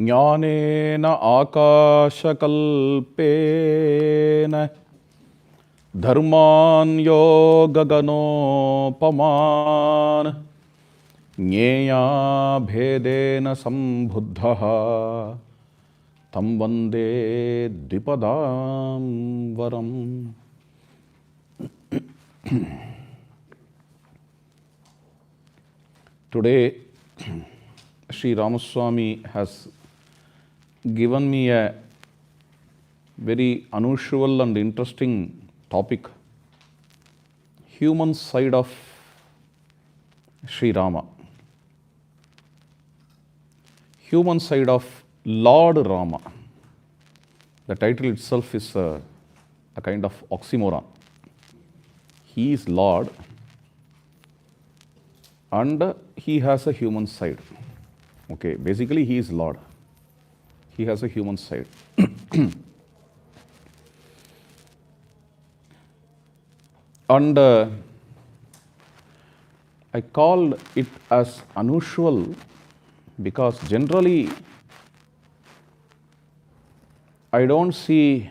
ज्ञानेन आकाशकल्पेन धर्मान् योगगणोपमान् ज्ञेया भेदेन सम्बुद्धः तं वन्दे द्विपदां वरम्. Today, Sri Ramaswamy has given me a very unusual and interesting topic, human side of Sri Rama, human side of Lord Rama. The title itself is a kind of oxymoron. He is Lord and he has a human side. Okay, basically he is Lord. He has a human side. And I called it as unusual because generally I don't see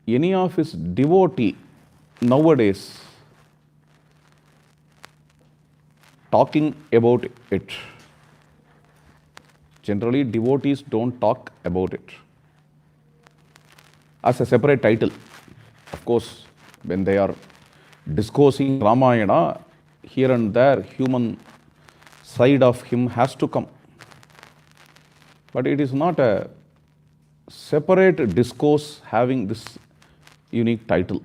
any of his devotee nowadays talking about it. Generally, devotees don't talk about it as a separate title. Of course, when they are discussing Ramayana, here and there, human side of him has to come. But it is not a separate discourse having this unique title.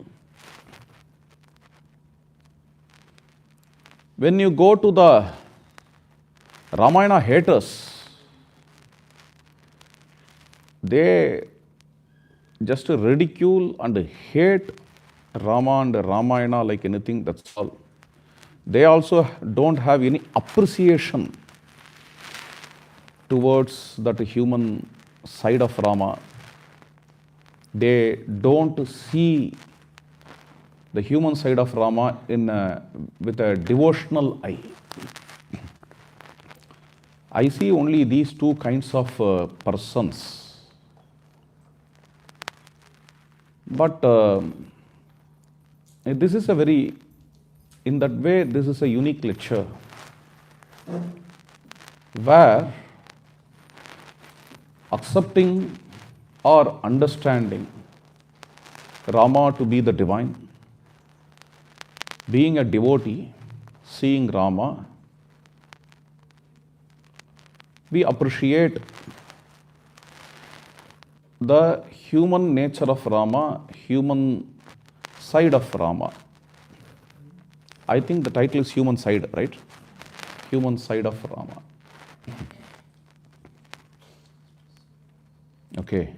When you go to the Ramayana haters, they just ridicule and hate Rama and Ramayana like anything, that's all. They also don't have any appreciation towards that human side of Rama. They don't see the human side of Rama with a devotional eye. I see only these two kinds of persons. But this is a very, in that way, this is a unique lecture where accepting or understanding Rama to be the divine, being a devotee, seeing Rama, we appreciate the human nature of Rama, human side of Rama. I think the title is human side, right? Human side of Rama. Okay.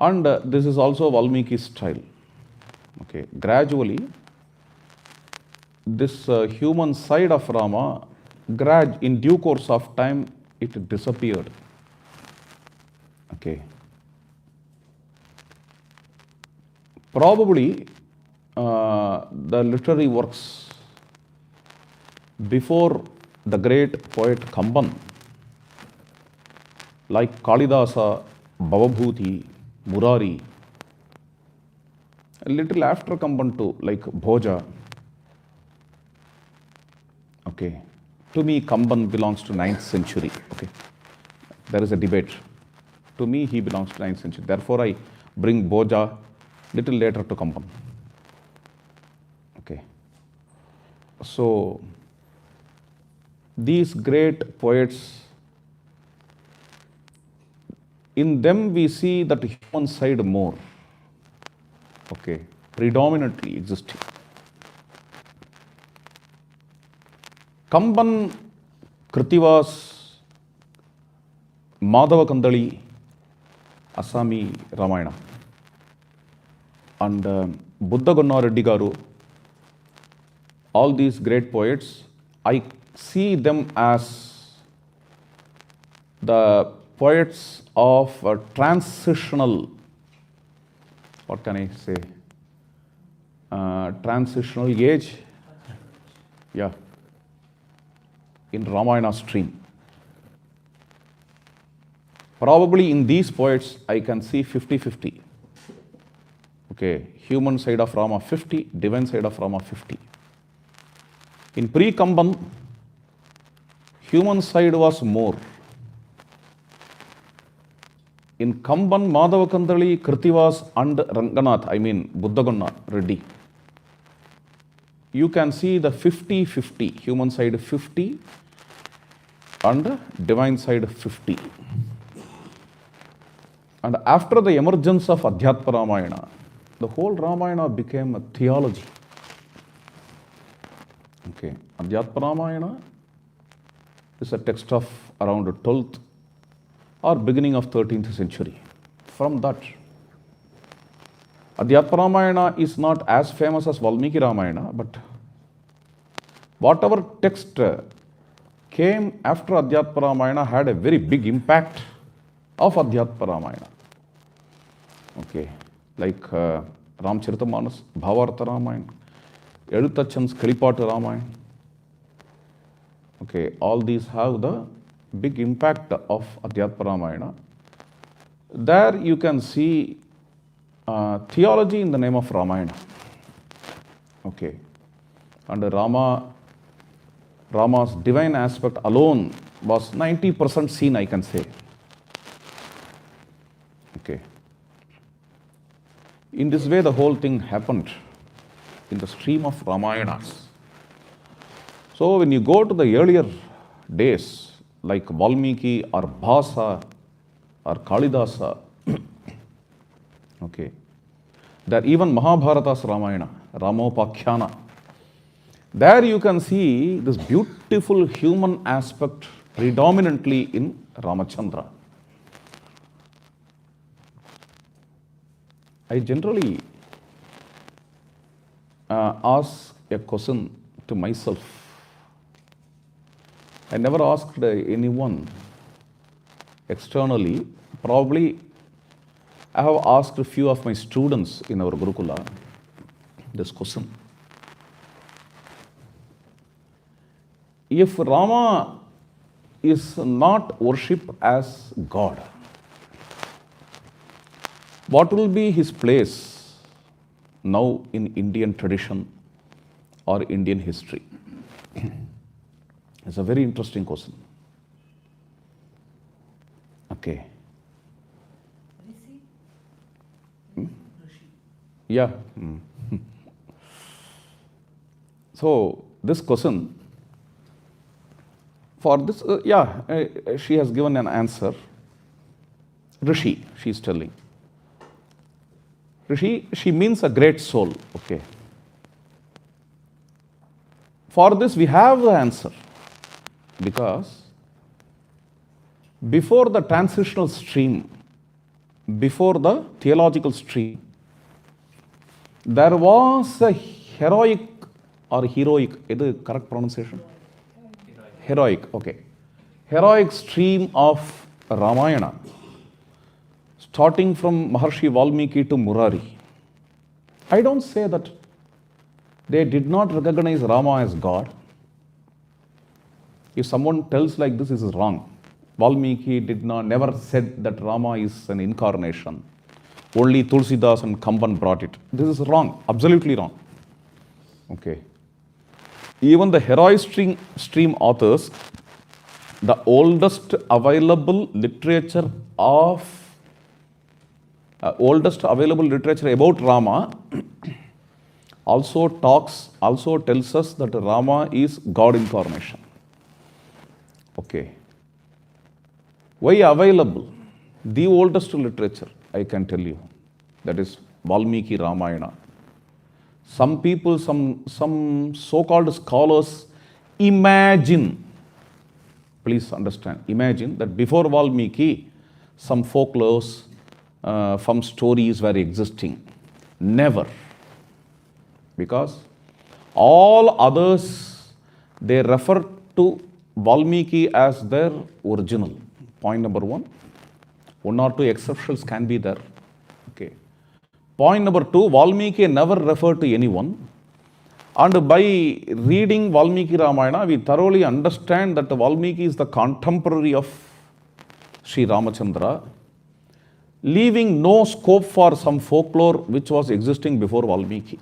And this is also Valmiki style. Okay. Gradually, this human side of Rama, in due course of time, it disappeared. Okay. Probably the literary works before the great poet Kamban, like Kalidasa, Bhavabhuti, Murari, a little after Kamban too, like Bhoja. Okay. To me, Kamban belongs to 9th century. Okay. There is a debate. To me, he belongs to 9th century. Therefore, I bring Bhoja little later to Kamban. Okay. So, these great poets, in them we see that human side more. Okay. Predominantly existing. Kamban, Kritivas, Madhava Kandali, Assami Ramayana, and Buddha Gunna Reddy Garu, all these great poets, I see them as the poets of a transitional, what can I say, transitional age, yeah, in Ramayana stream. Probably in these poets, I can see 50-50. Okay, human side of Rama 50, divine side of Rama 50. In pre-Kamban, human side was more. In Kamban, Madhava Kandali, Kritivas and Ranganath, Buddhagana Reddy. You can see the 50-50, human side 50 and divine side 50. And after the emergence of Adhyatma Ramayana, the whole Ramayana became a theology. Okay, Adhyatma Ramayana is a text of around the 12th or beginning of 13th century. From that, Adhyatma Ramayana is not as famous as Valmiki Ramayana, but whatever text came after Adhyatma Ramayana had a very big impact of Adhyatma Ramayana. Okay, like Ramcharitamanas, Bhavartha Ramayana, Edutachan's Kalipatu Ramayana. Okay, all these have the big impact of Adhyatma Ramayana. There you can see theology in the name of Ramayana. Okay, and Rama's divine aspect alone was 90% seen, I can say. Okay. In this way, the whole thing happened in the stream of Ramayanas. So when you go to the earlier days, like Valmiki or Bhasa or Kalidasa, okay, that even Mahabharata's Ramayana, Ramopakhyana, there you can see this beautiful human aspect predominantly in Ramachandra. I generally ask a question to myself. I never asked anyone externally. Probably I have asked a few of my students in our Gurukula this question. If Rama is not worshipped as God, what will be his place now in Indian tradition or Indian history? It's a very interesting question. Okay. Yeah. So this question, for this, she has given an answer. Rishi, she is telling. Rishi, she means a great soul. Okay. For this, we have the answer. Because before the transitional stream, before the theological stream, there was a heroic or heroic, is the correct pronunciation? Heroic, okay. Heroic stream of Ramayana, starting from Maharshi Valmiki to Murari. I don't say that they did not recognize Rama as God. If someone tells like this is wrong. Valmiki never said that Rama is an incarnation. Only Tulsidas and Kamban brought it. This is wrong, absolutely wrong. Okay. Even the heroic stream authors, the oldest available literature about Rama also tells us that Rama is God incarnation. Okay. Why available? The oldest literature, I can tell you, that is Valmiki Ramayana. Some people, some so-called scholars imagine, please understand, imagine that before Valmiki, some folklores, some stories were existing. Never. Because all others, they refer to Valmiki as their original. Point number one. One or two exceptions can be there. Okay. Point number two, Valmiki never referred to anyone. And by reading Valmiki Ramayana, we thoroughly understand that Valmiki is the contemporary of Sri Ramachandra, leaving no scope for some folklore which was existing before Valmiki.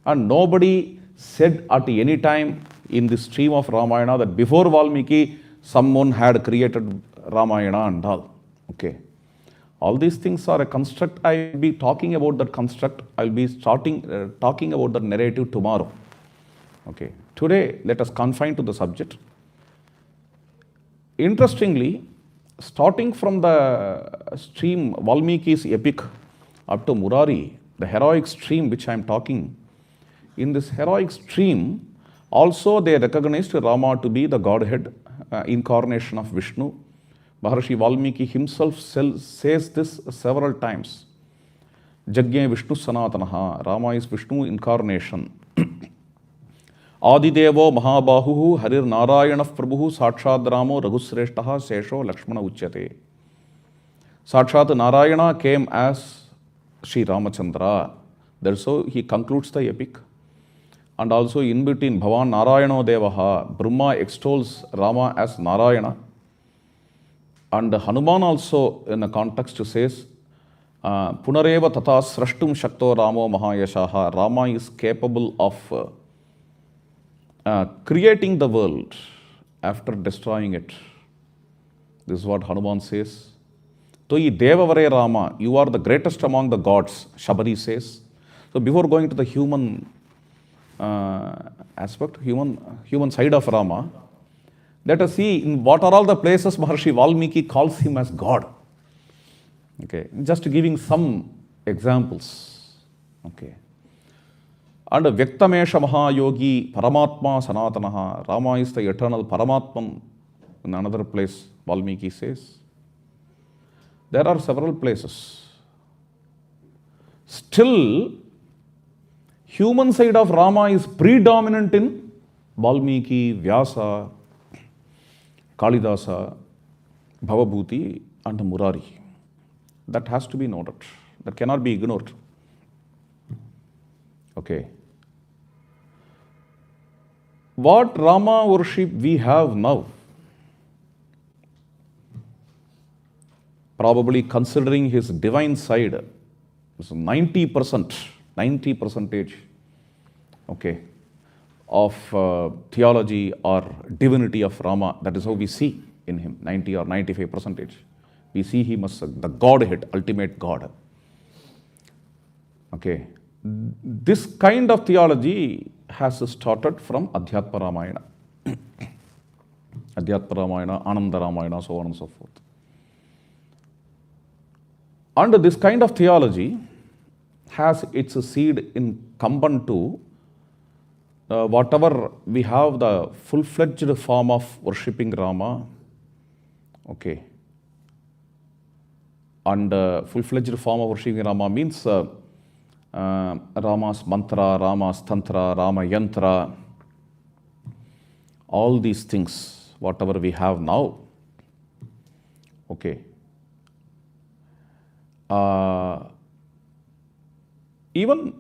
And nobody said at any time in the stream of Ramayana that before Valmiki someone had created Ramayana and all. Okay. All these things are a construct. I will be talking about that construct. I will be talking about the narrative tomorrow. Okay. Today, let us confine to the subject. Interestingly, starting from the stream Valmiki's epic up to Murari, the heroic stream which I am talking, in this heroic stream, also they recognized Rama to be the Godhead, incarnation of Vishnu. Maharshi Valmiki himself says this several times. Jagya Vishnu Sanatanaha, Rama is Vishnu incarnation. Adidevo Mahabahu Harir Narayana Prabhu Sakshad Ramo Raghusreshtaha Sesho Lakshmana Uchyate. Sakshat Narayana came as Sri Ramachandra. That's how he concludes the epic. And also in between Bhavan Narayano Devaha, Brahma extols Rama as Narayana. And Hanuman also in a context says, Punareva Tata Srashtum Shakto Ramo Mahayashaha. Rama is capable of creating the world after destroying it. This is what Hanuman says. Toi Devavare Rama, you are the greatest among the gods, Shabari says. So before going to the human aspect, human side of Rama, let us see in what are all the places Maharshi Valmiki calls him as God. Okay, just giving some examples. Okay. And Vyaktamesha Mahayogi Paramatma Sanatanaha, Rama is the eternal Paramatman. In another place, Valmiki says. There are several places. Still, human side of Rama is predominant in Valmiki, Vyasa, Kalidasa, Bhavabhuti and Murari. That has to be noted. That cannot be ignored. Okay. What Rama worship we have now, probably considering his divine side, is 90%, okay, of theology or divinity of Rama. That is how we see in him, 90 or 95%. We see him as the Godhead, ultimate God. Okay. This kind of theology has started from Adhyatma Ramayana. Adhyatma Ramayana, Ananda Ramayana, so on and so forth. And this kind of theology has its seed incumbent to whatever we have the full-fledged form of worshipping Rama. Okay. And full-fledged form of worshipping Rama means Rama's mantra, Rama's tantra, Rama yantra, all these things, whatever we have now. Okay. Even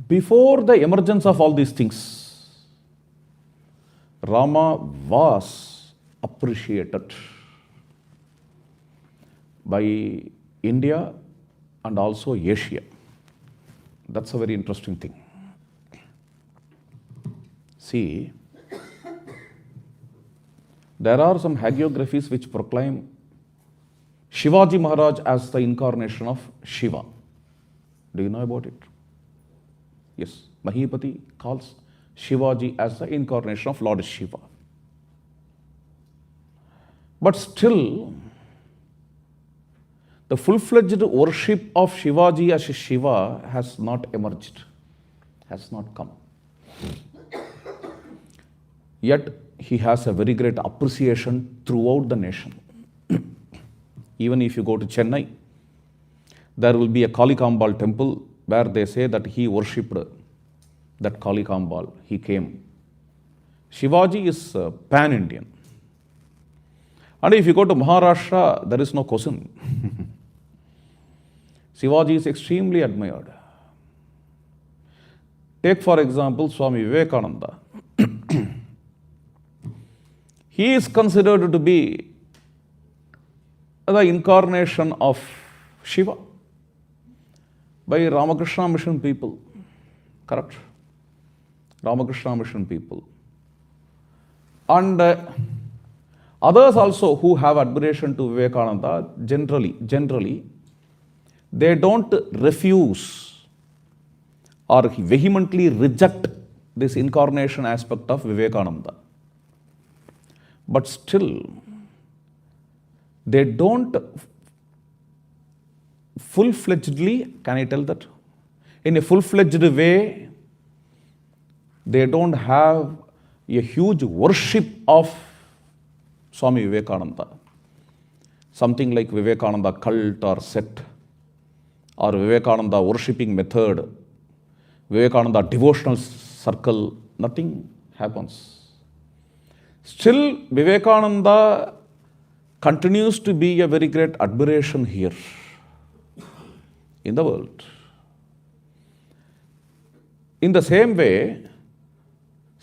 before the emergence of all these things, Rama was appreciated by India and also Asia. That's a very interesting thing. See, there are some hagiographies which proclaim Shivaji Maharaj as the incarnation of Shiva. Do you know about it? Yes, Mahipati calls Shivaji as the incarnation of Lord Shiva. But still, the full-fledged worship of Shivaji as Shiva has not emerged, has not come. Yet, he has a very great appreciation throughout the nation. Even if you go to Chennai, there will be a Kalikambal temple where they say that he worshipped that Kalikambal. He came. Shivaji is pan-Indian. And if you go to Maharashtra, there is no question. Shivaji is extremely admired. Take for example Swami Vivekananda. He is considered to be the incarnation of Shiva by Ramakrishna Mission people. Correct? Ramakrishna Mission people. And others also who have admiration to Vivekananda, generally, they don't refuse or vehemently reject this incarnation aspect of Vivekananda. But still, they don't full-fledgedly, can I tell that? In a full-fledged way, they don't have a huge worship of Swami Vivekananda. Something like Vivekananda cult or sect, or Vivekananda worshipping method, Vivekananda devotional circle, nothing happens. Still, Vivekananda continues to be a very great admiration here in the world. In the same way,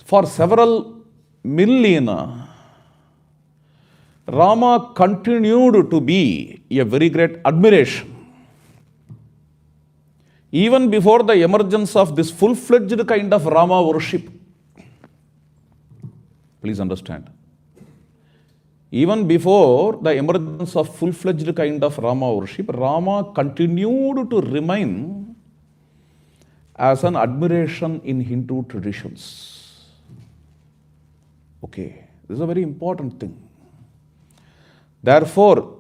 for several millennia, Rama continued to be a very great admiration. Even before the emergence of this full-fledged kind of Rama worship. Please understand. Even before the emergence of full-fledged kind of Rama worship, Rama continued to remain as an admiration in Hindu traditions. Okay, this is a very important thing. Therefore,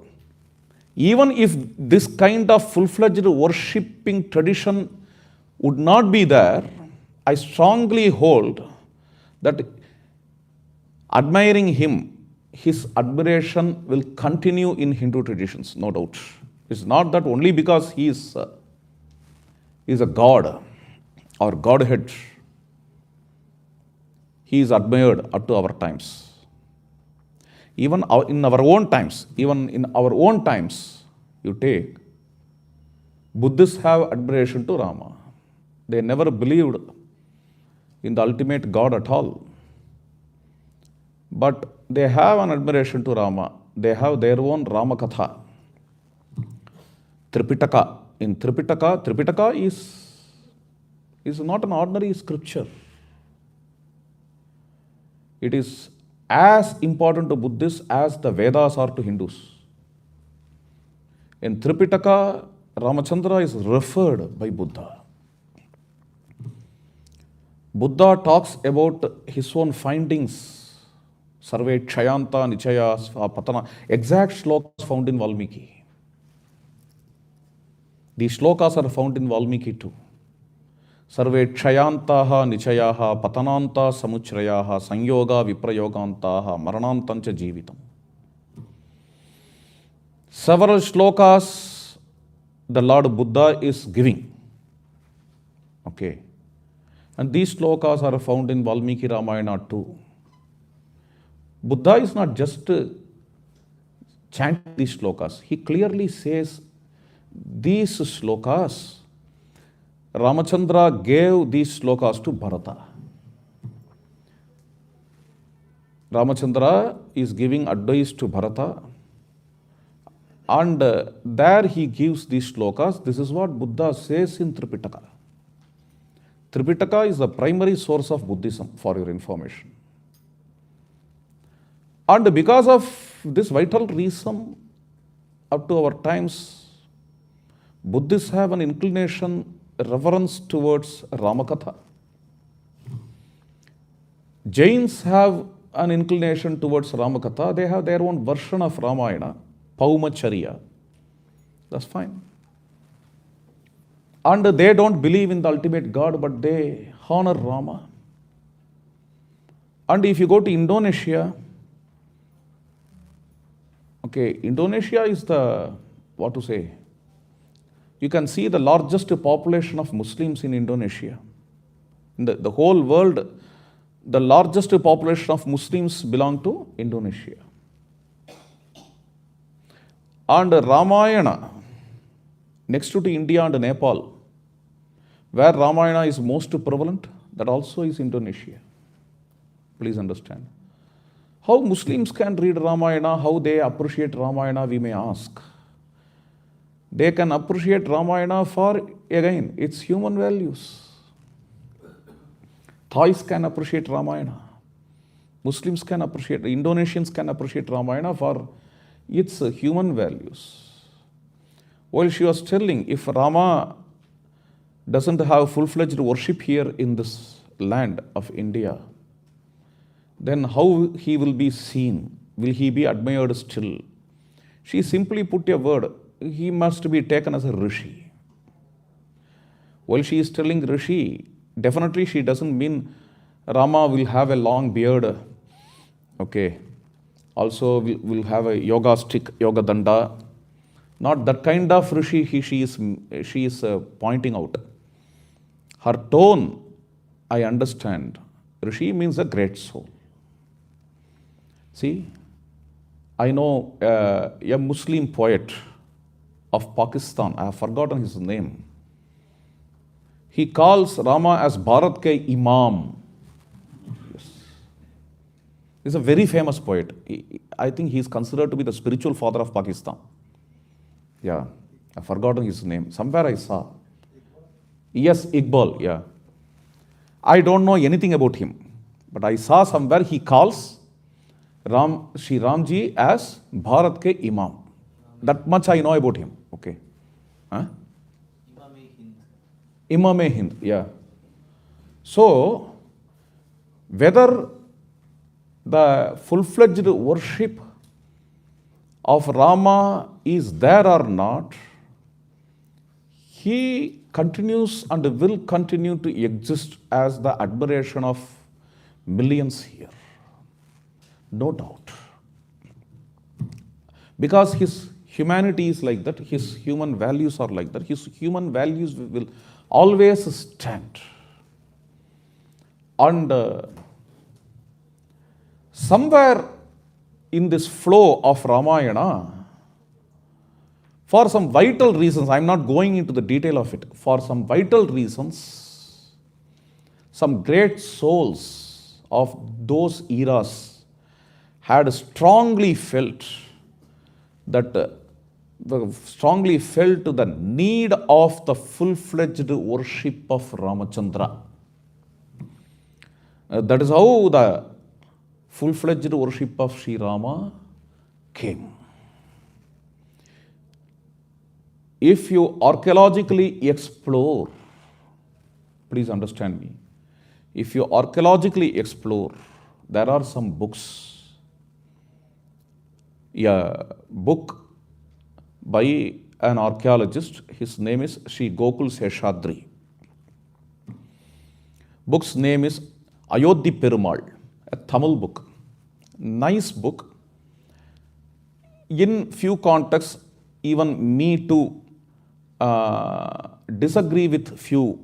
even if this kind of full-fledged worshipping tradition would not be there, I strongly hold that admiring him, his admiration will continue in Hindu traditions, no doubt. It's not that only because he is a god or godhead, he is admired up to our times. Even in our own times, you take, Buddhists have admiration to Rama. They never believed in the ultimate God at all. But they have an admiration to Rama. They have their own Rama Katha. Tripitaka. In Tripitaka is not an ordinary scripture. It is as important to Buddhists as the Vedas are to Hindus. In Tripitaka, Ramachandra is referred by Buddha. Buddha talks about his own findings. Sarve Kshayanta Nichaya Patana. Exact shlokas found in Valmiki. These shlokas are found in Valmiki too. Sarve Kshayantaha Nichayaha Patananta Samuchrayaha Sanyoga Viprayogantaha Maranantancha Jeevitam. Several shlokas the Lord Buddha is giving. Okay. And these shlokas are found in Valmiki Ramayana too. Buddha is not just chanting these shlokas. He clearly says these shlokas, Ramachandra gave these shlokas to Bharata. Ramachandra is giving advice to Bharata, and there he gives these shlokas. This is what Buddha says in Tripitaka. Tripitaka is the primary source of Buddhism, for your information. And because of this vital reason, up to our times, Buddhists have an inclination, reverence towards Ramakatha. Jains have an inclination towards Ramakatha. They have their own version of Ramayana, Paumacharya. That's fine. And they don't believe in the ultimate God, but they honor Rama. And if you go to Indonesia, okay, Indonesia is you can see the largest population of Muslims in Indonesia. In the whole world, the largest population of Muslims belong to Indonesia. And Ramayana, next to India and Nepal, where Ramayana is most prevalent, that also is Indonesia. Please understand. How Muslims can read Ramayana, how they appreciate Ramayana, we may ask. They can appreciate Ramayana for, again, its human values. Thais can appreciate Ramayana. Muslims can appreciate, Indonesians can appreciate Ramayana for its human values. Well, she was telling, if Rama doesn't have full-fledged worship here in this land of India, then how he will be seen? Will he be admired still? She simply put a word, he must be taken as a rishi. Well, she is telling rishi, definitely she doesn't mean Rama will have a long beard, okay. Also will have a yoga stick, yoga danda. Not that kind of rishi she is pointing out. Her tone, I understand. Rishi means a great soul. See, I know a Muslim poet of Pakistan, I have forgotten his name. He calls Rama as Bharat ke Imam. Yes. He's a very famous poet. I think he is considered to be the spiritual father of Pakistan. Yeah, I've forgotten his name. Somewhere I saw. Yes, Iqbal, yeah. I don't know anything about him, but I saw somewhere he calls Shri Ramji as Bharat ke Imam. That much I know about him. Okay. Huh? Imam-e-Hind, yeah. So, whether the full-fledged worship of Rama is there or not, he continues and will continue to exist as the admiration of millions here. No doubt. Because his humanity is like that, his human values are like that, his human values will always stand. And somewhere in this flow of Ramayana, for some vital reasons, I am not going into the detail of it, for some vital reasons, some great souls of those eras had strongly felt the need of the full-fledged worship of Ramachandra. That is how the full-fledged worship of Sri Rama came. If you archaeologically explore, please understand me, if you archaeologically explore, there are some books. A book by an archaeologist, his name is Sri Gokul Seshadri. Book's name is Ayodhi Perumal, a Tamil book. Nice book. In few contexts, even me too disagree with few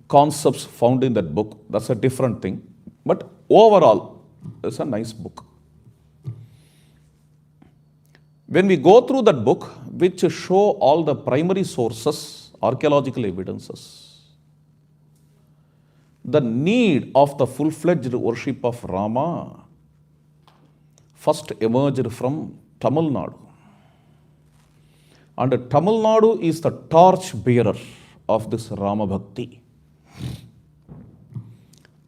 concepts found in that book. That's a different thing. But overall, it's a nice book. When we go through that book, which show all the primary sources, archaeological evidences, the need of the full-fledged worship of Rama first emerged from Tamil Nadu. And Tamil Nadu is the torch bearer of this Rama Bhakti.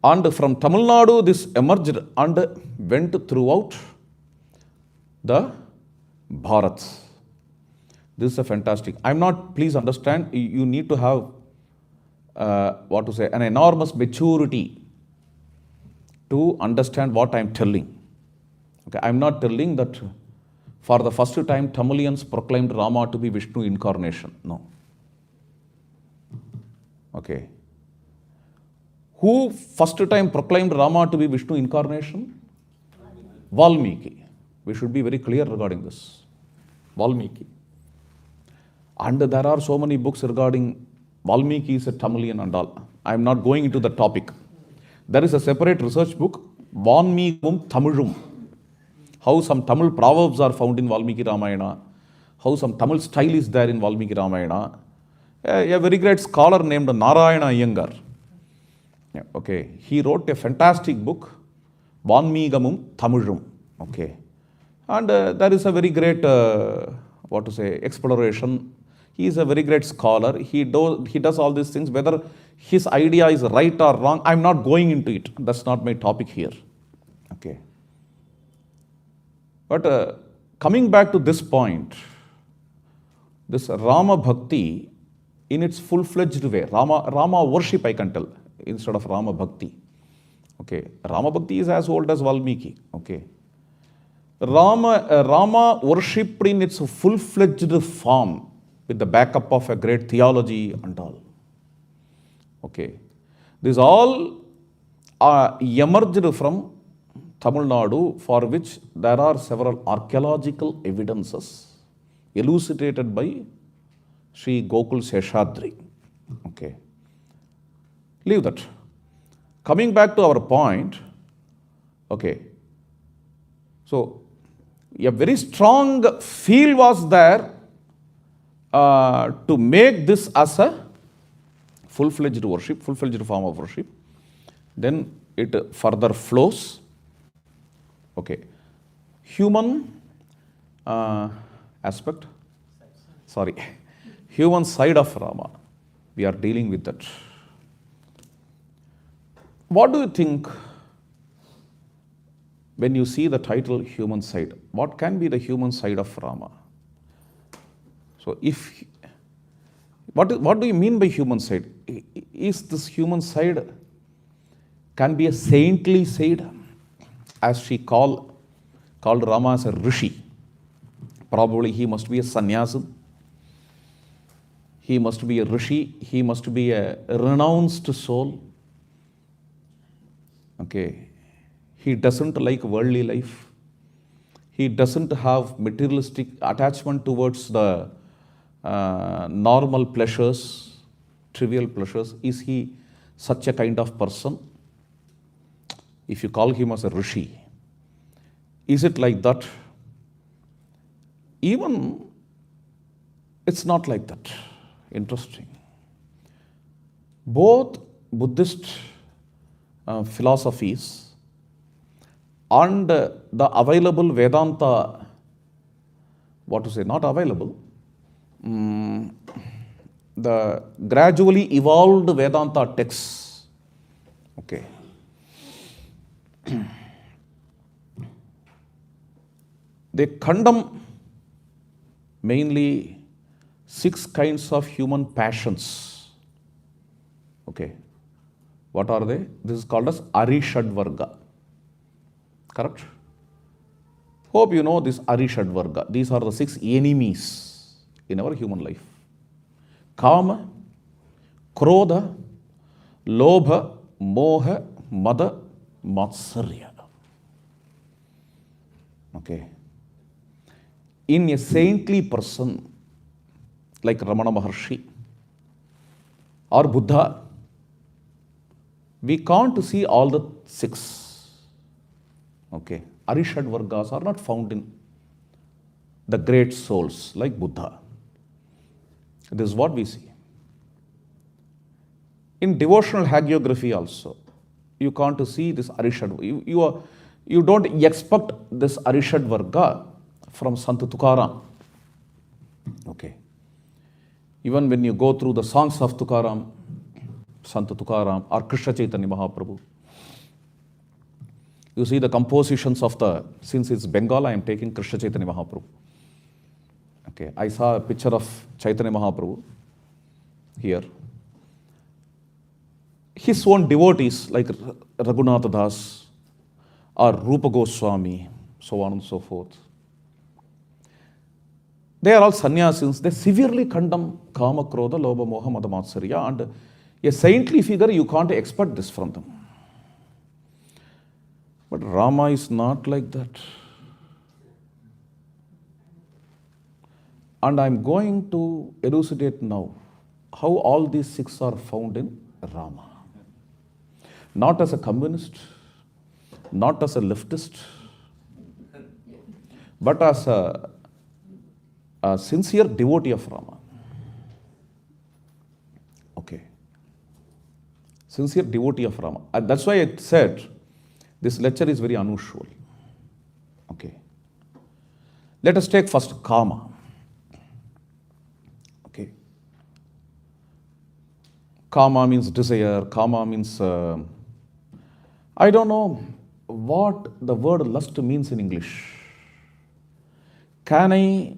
And from Tamil Nadu, this emerged and went throughout the Bharat. This is a fantastic. I'm not, please understand, you need to have, an enormous maturity to understand what I'm telling. Okay, I'm not telling that for the first time Tamilians proclaimed Rama to be Vishnu incarnation. No. Okay. Who first time proclaimed Rama to be Vishnu incarnation? Valmiki. We should be very clear regarding this. Valmiki. And there are so many books regarding Valmiki is a Tamilian and all. I am not going into the topic. There is a separate research book, Valmikum Tamilum. How some Tamil proverbs are found in Valmiki Ramayana. How some Tamil style is there in Valmiki Ramayana. A very great scholar named Narayana Iyengar. Okay, he wrote a fantastic book, Vanmeegamum Tamilum. Okay. And there is a very great, exploration. He is a very great scholar. He does all these things. Whether his idea is right or wrong, I'm not going into it. That's not my topic here. Okay. But coming back to this point, this Rama Bhakti in its full-fledged way, Rama worship I can tell, instead of Rama Bhakti. Okay. Rama Bhakti is as old as Valmiki. Okay. Rama worshipped in its full-fledged form with the backup of a great theology and all. Okay. These all emerged from Tamil Nadu, for which there are several archaeological evidences elucidated by Sri Gokul Seshadri. Okay. Leave that. Coming back to our point, okay. So, a very strong feel was there to make this as a full-fledged worship, full-fledged form of worship. Then it further flows. Okay. Human aspect, human side of Rama. We are dealing with that. What do you think when you see the title human side? What can be the human side of Rama? So what do you mean by human side? Is this human side can be a saintly side, as she called Rama as a rishi? Probably he must be a sannyasin. He must be a rishi. He must be a renounced soul. Okay. He doesn't like worldly life. He doesn't have materialistic attachment towards the normal pleasures, trivial pleasures. Is he such a kind of person? If you call him as a rishi, is it like that? Even it's not like that. Interesting. Both Buddhist philosophies and the available Vedanta, not available, the gradually evolved Vedanta texts, okay, they condemn mainly 6 kinds of human passions. Okay. What are they? This is called as Arishadvarga. Correct? Hope you know this Arishadvarga. These are the 6 enemies in our human life. Kama, Krodha, Lobha, Moha, Mada, Matsarya. Okay. In a saintly person like Ramana Maharshi or Buddha, we can't see all the 6. Okay. Arishadvargas are not found in the great souls like Buddha. This is what we see. In devotional hagiography also, you can't see this Arishadvarga. You don't expect this Arishadvarga from Sant Tukaram. Okay. Even when you go through the songs of Tukaram, Sant Tukaram or Krishna Chaitanya Mahaprabhu, you see the compositions of since it's Bengal, I am taking Krishna Chaitanya Mahaprabhu. Okay, I saw a picture of Chaitanya Mahaprabhu here. His own devotees like Raghunatha Das or Rupa Goswami, so on and so forth. They are all sannyasins. They severely condemn Kama, Krodha, Lobha, Moha, Mada, Matsarya, and a saintly figure, you can't expect this from them. But Rama is not like that. And I'm going to elucidate now how all these 6 are found in Rama. Not as a communist, not as a leftist, but as a sincere devotee of Rama. Okay. Sincere devotee of Rama. And that's why I said This lecture is very unusual. Okay. Let us take first kama. Okay. Kama means desire. Kama means, I don't know what the word lust means in English. Can I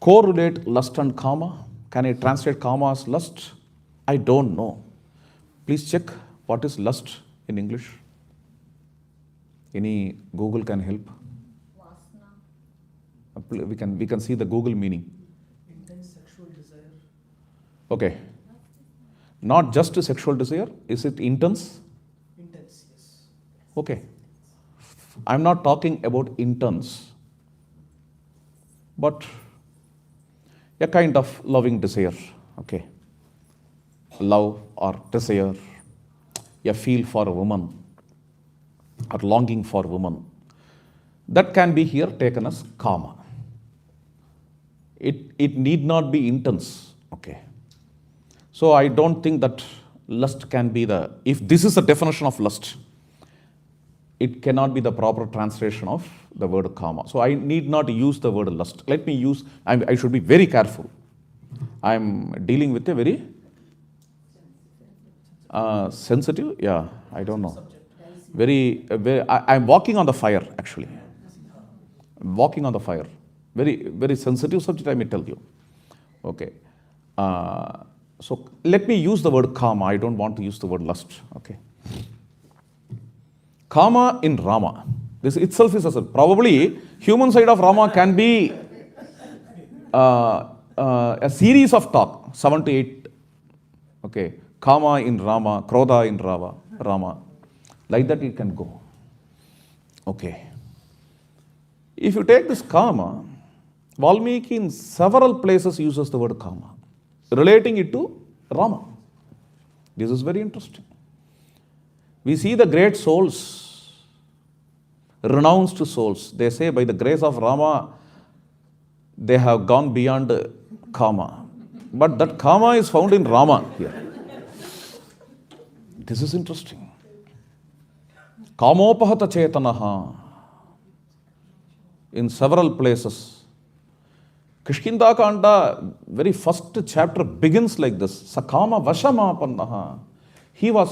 correlate lust and kama? Can I translate kama as lust? I don't know. Please check what is lust in English. Any Google can help. We can see the Google meaning. Intense sexual desire. Okay. Not just sexual desire. Is it intense? Intense, yes. Okay. I'm not talking about intense, but a kind of loving desire. Okay. Love or desire, a feel for a woman or longing for a woman. That can be here taken as kama. It need not be intense. Okay. So I don't think that lust can be if this is the definition of lust, it cannot be the proper translation of the word kama. So I need not use the word lust. Let me use, I should be very careful. I'm dealing with a very sensitive, I don't know. I'm walking on the fire, actually. I'm walking on the fire. Very, very sensitive subject, I may tell you. Okay. So let me use the word kama. I don't want to use the word lust. Okay. Kama in Rama. This itself is probably human side of Rama can be a series of talk, 7 to 8. Okay. Kama in Rama, Krodha in Rama. Like that it can go. Okay. If you take this kama, Valmiki in several places uses the word kama, relating it to Rama. This is very interesting. We see the great souls, renounced souls. They say by the grace of Rama, they have gone beyond kama. But that kama is found in Rama here. This is interesting. Kamopahata chetanaha. In several places. Kishkinda Kanda, very first chapter begins like this. Sakama Vashamapannaha.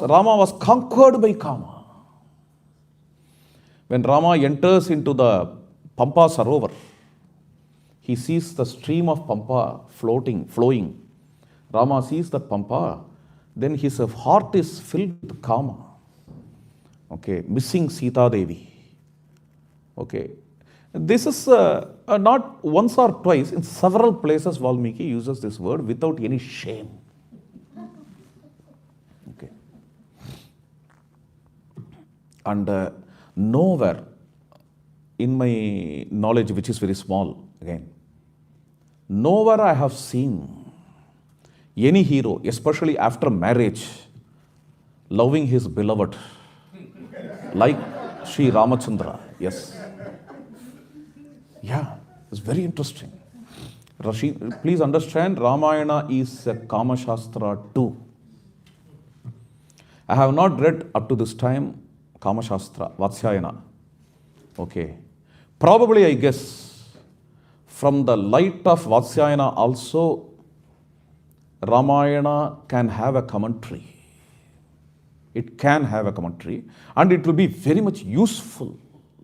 Rama was conquered by Kama. When Rama enters into the Pampa Sarovar, he sees the stream of Pampa flowing. Rama sees that Pampa, then his heart is filled with Kama. Okay, missing Sita Devi. Okay. This is not once or twice, in several places Valmiki uses this word without any shame. Okay. And nowhere in my knowledge, which is very small again, nowhere I have seen any hero, especially after marriage, loving his beloved like Sri Ramachandra. Yes. Yeah, it's very interesting. Please understand, Ramayana is a Kama Shastra too. I have not read up to this time Kama Shastra, Vatsyayana. Okay. Probably, I guess, from the light of Vatsyayana also, Ramayana can have a commentary. It can have a commentary, and it will be very much useful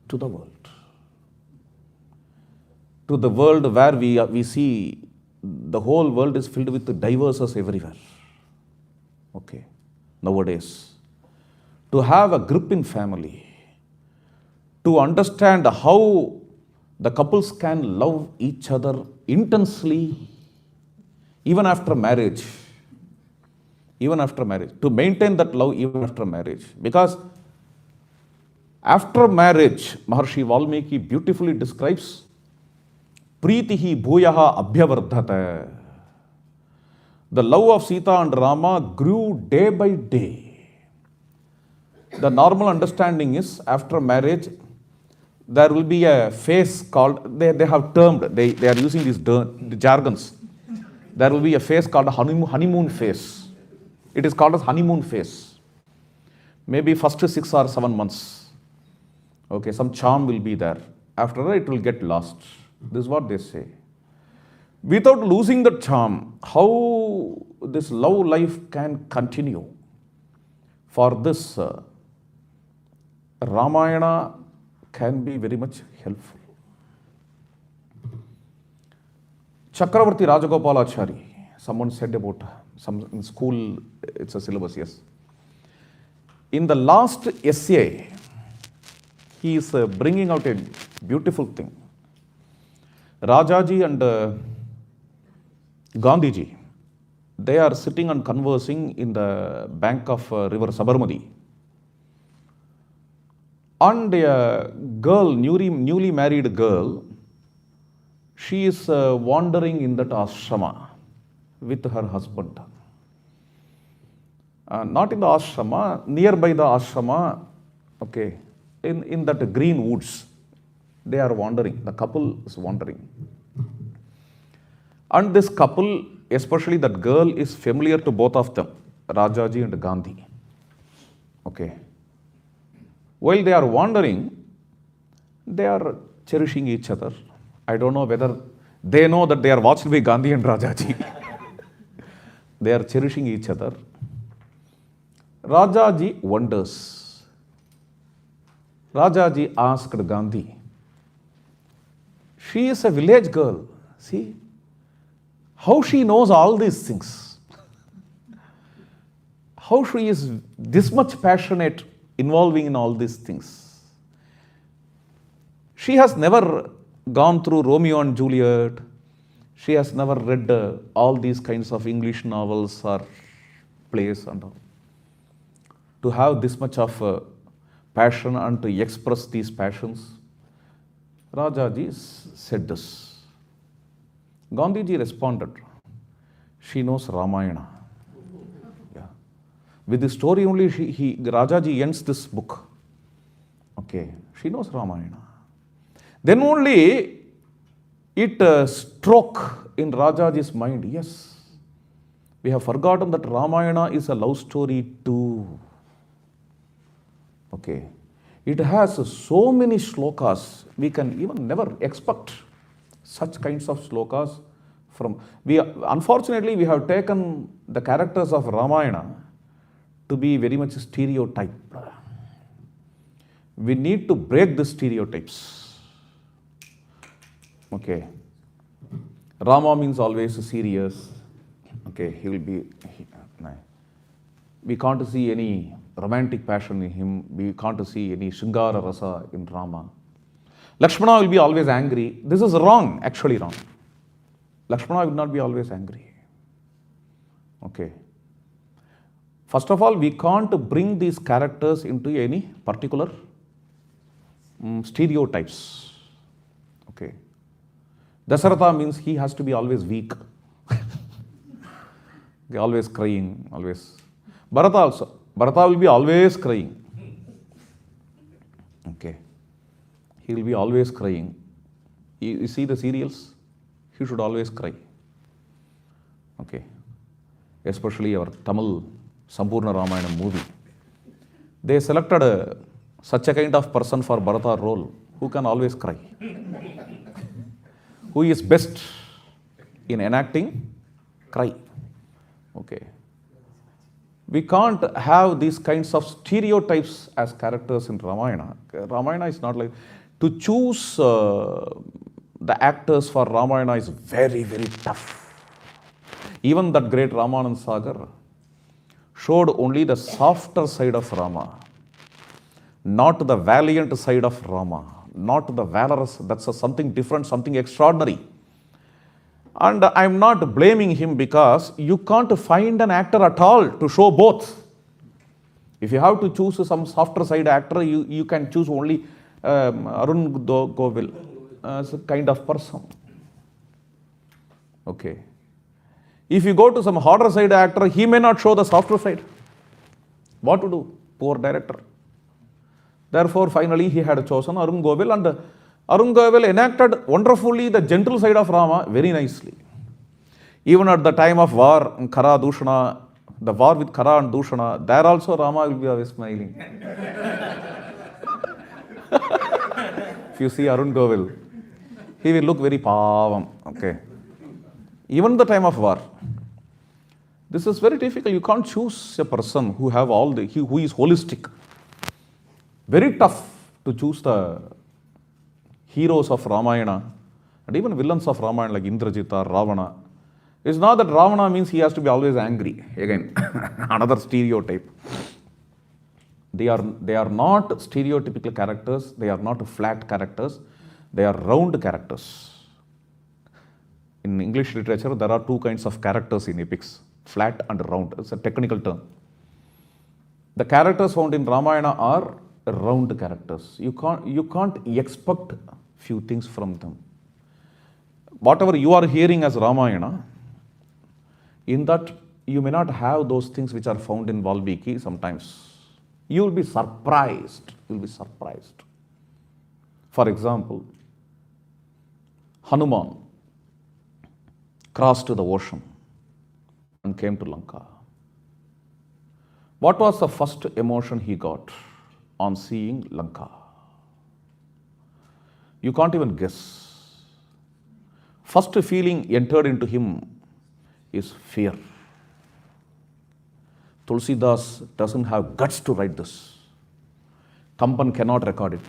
to the world. To the world where we see the whole world is filled with diverses everywhere. Okay, nowadays. To have a grip in family, to understand how the couples can love each other intensely, even after marriage. To maintain that love even after marriage. Because after marriage, Maharshi Valmiki beautifully describes Pritihi bhuyaha abhyavardhata. The love of Sita and Rama grew day by day. The normal understanding is after marriage, there will be a phase called, they have termed, they are using these jargons. There will be a phase called a honeymoon phase. It is called as honeymoon phase. Maybe first 6 or 7 months. Okay, some charm will be there. After that, it will get lost. This is what they say. Without losing the charm, how this love life can continue? For this, Ramayana can be very much helpful. Chakravarti Rajagopalachari, someone said about some in school, it's a syllabus, yes. In the last essay, he is bringing out a beautiful thing. Rajaji and Gandhiji, they are sitting and conversing in the bank of river Sabarmati. And a girl, newly married girl, she is wandering in that ashrama with her husband. Not in the ashrama, nearby the ashrama, okay, in that green woods, they are wandering. The couple is wandering. And this couple, especially that girl, is familiar to both of them, Rajaji and Gandhi. Okay. While they are wandering, they are cherishing each other. I don't know whether they know that they are watched by Gandhi and Rajaji. They are cherishing each other. Rajaji wonders. Rajaji asked Gandhi, she is a village girl. See, how she knows all these things. How she is this much passionate involving in all these things. She has never gone through Romeo and Juliet. She has never read all these kinds of English novels or plays and all. To have this much of passion and to express these passions, Rajaji said this. Gandhiji responded, she knows Ramayana. Yeah. With the story only, Rajaji ends this book. Okay, she knows Ramayana. Then only it struck in Rajaji's mind, yes, we have forgotten that Ramayana is a love story too. Okay. It has so many shlokas, we can even never expect such kinds of shlokas from. Unfortunately, we have taken the characters of Ramayana to be very much stereotyped. We need to break the stereotypes. Okay. Rama means always serious. Okay, he will be. We can't see any romantic passion in him. We can't see any Shringara Rasa in Rama. Lakshmana will be always angry. This is wrong, actually wrong. Lakshmana will not be always angry. Okay. First of all, we can't bring these characters into any particular stereotypes. Okay. Dasaratha means he has to be always weak. Always crying, always. Bharata also. Bharata will be always crying. Okay. He will be always crying. You see the serials? He should always cry. Okay. Especially our Tamil Sampurna Ramayana movie. They selected such a kind of person for Bharata role who can always cry. Who is best in enacting? Cry. Okay. We can't have these kinds of stereotypes as characters in Ramayana. Ramayana is not like. To choose the actors for Ramayana is very, very tough. Even that great Ramanand Sagar showed only the softer side of Rama, not the valiant side of Rama, not the valorous. That's something different, something extraordinary. And I'm not blaming him because you can't find an actor at all to show both. If you have to choose some softer side actor, you can choose only Arun Govil as a kind of person. Okay. If you go to some harder side actor, he may not show the softer side. What to do? Poor director. Therefore, finally, he had chosen Arun Govil, and Arun Govil enacted wonderfully the gentle side of Rama very nicely. Even at the time of war, Khara, Dushana, the war with Khara and Dushana, there also Rama will be always smiling. If you see Arun Govil, he will look very pavam, okay. Even the time of war. This is very difficult. You can't choose a person who have all the, who is holistic. Very tough to choose the heroes of Ramayana and even villains of Ramayana like Indrajita, Ravana. It's not that Ravana means he has to be always angry. Again, another stereotype. They are not stereotypical characters. They are not flat characters. They are round characters. In English literature, there are two kinds of characters in epics, flat and round. It's a technical term. The characters found in Ramayana are round characters. You can't expect few things from them. Whatever you are hearing as Ramayana, in that you may not have those things which are found in Valmiki sometimes. You will be surprised. You will be surprised. For example, Hanuman crossed the ocean and came to Lanka. What was the first emotion he got on seeing Lanka? You can't even guess. First feeling entered into him is fear. Tulsidas doesn't have guts to write this. Kampan cannot record it.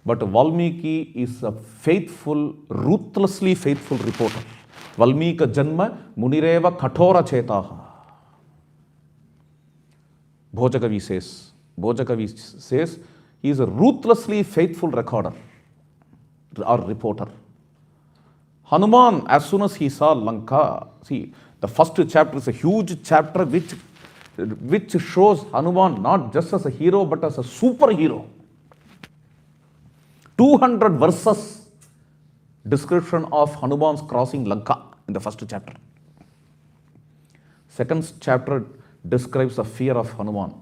But Valmiki is a faithful, ruthlessly faithful reporter. Valmika Janma Munireva Kathora Chetaha. Bhojakavi says he is a ruthlessly faithful recorder or reporter. Hanuman, as soon as he saw Lanka, see, the first chapter is a huge chapter which shows Hanuman not just as a hero but as a superhero. 200 verses description of Hanuman's crossing Lanka in the first chapter. Second chapter describes the fear of Hanuman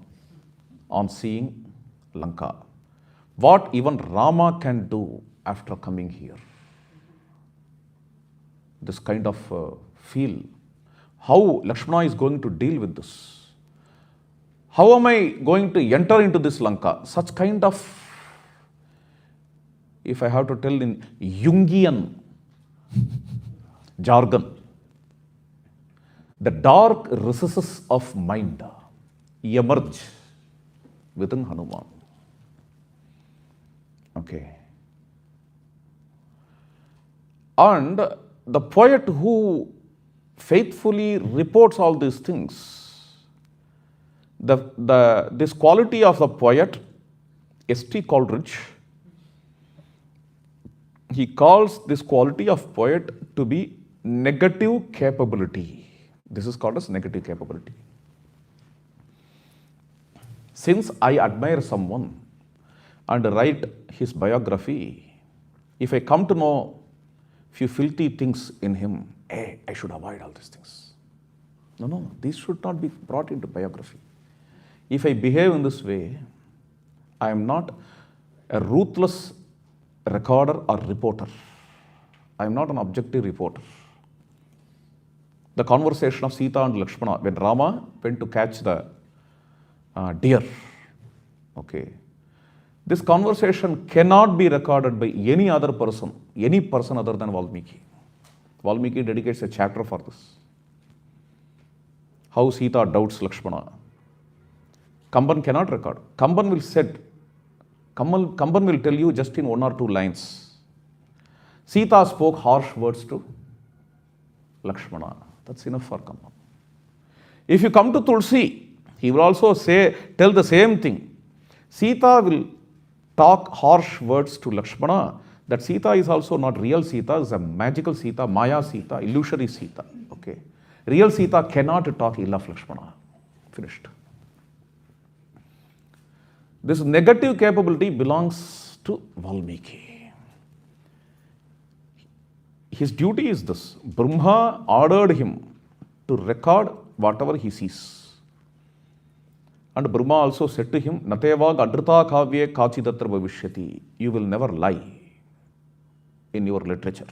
on seeing Lanka. What even Rama can do after coming here. This kind of feel. How Lakshmana is going to deal with this. How am I going to enter into this Lanka? Such kind of, if I have to tell in Jungian jargon, the dark recesses of mind emerge within Hanuman. Okay. And the poet who faithfully reports all these things, this quality of the poet, S.T. Coleridge, he calls this quality of poet to be negative capability. This is called as negative capability. Since I admire someone and write his biography, if I come to know few filthy things in him, I should avoid all these things. No, these should not be brought into biography. If I behave in this way, I am not a ruthless recorder or reporter. I am not an objective reporter. The conversation of Sita and Lakshmana, when Rama went to catch the deer, okay, this conversation cannot be recorded by any other person, any person other than Valmiki. Valmiki dedicates a chapter for this. How Sita doubts Lakshmana. Kamban cannot record. Kamban will tell you just in one or two lines. Sita spoke harsh words to Lakshmana. That's enough for Kamban. If you come to Tulsi, he will also tell the same thing. Sita will talk harsh words to Lakshmana. That Sita is also not real Sita, is a magical Sita, Maya Sita, illusory Sita. Okay. Real Sita cannot talk ill of Lakshmana. Finished. This negative capability belongs to Valmiki. His duty is this. Brahma ordered him to record whatever he sees. And Brahma also said to him, Natevag adrita kavye kachidatra bhavishyati. You will never lie in your literature.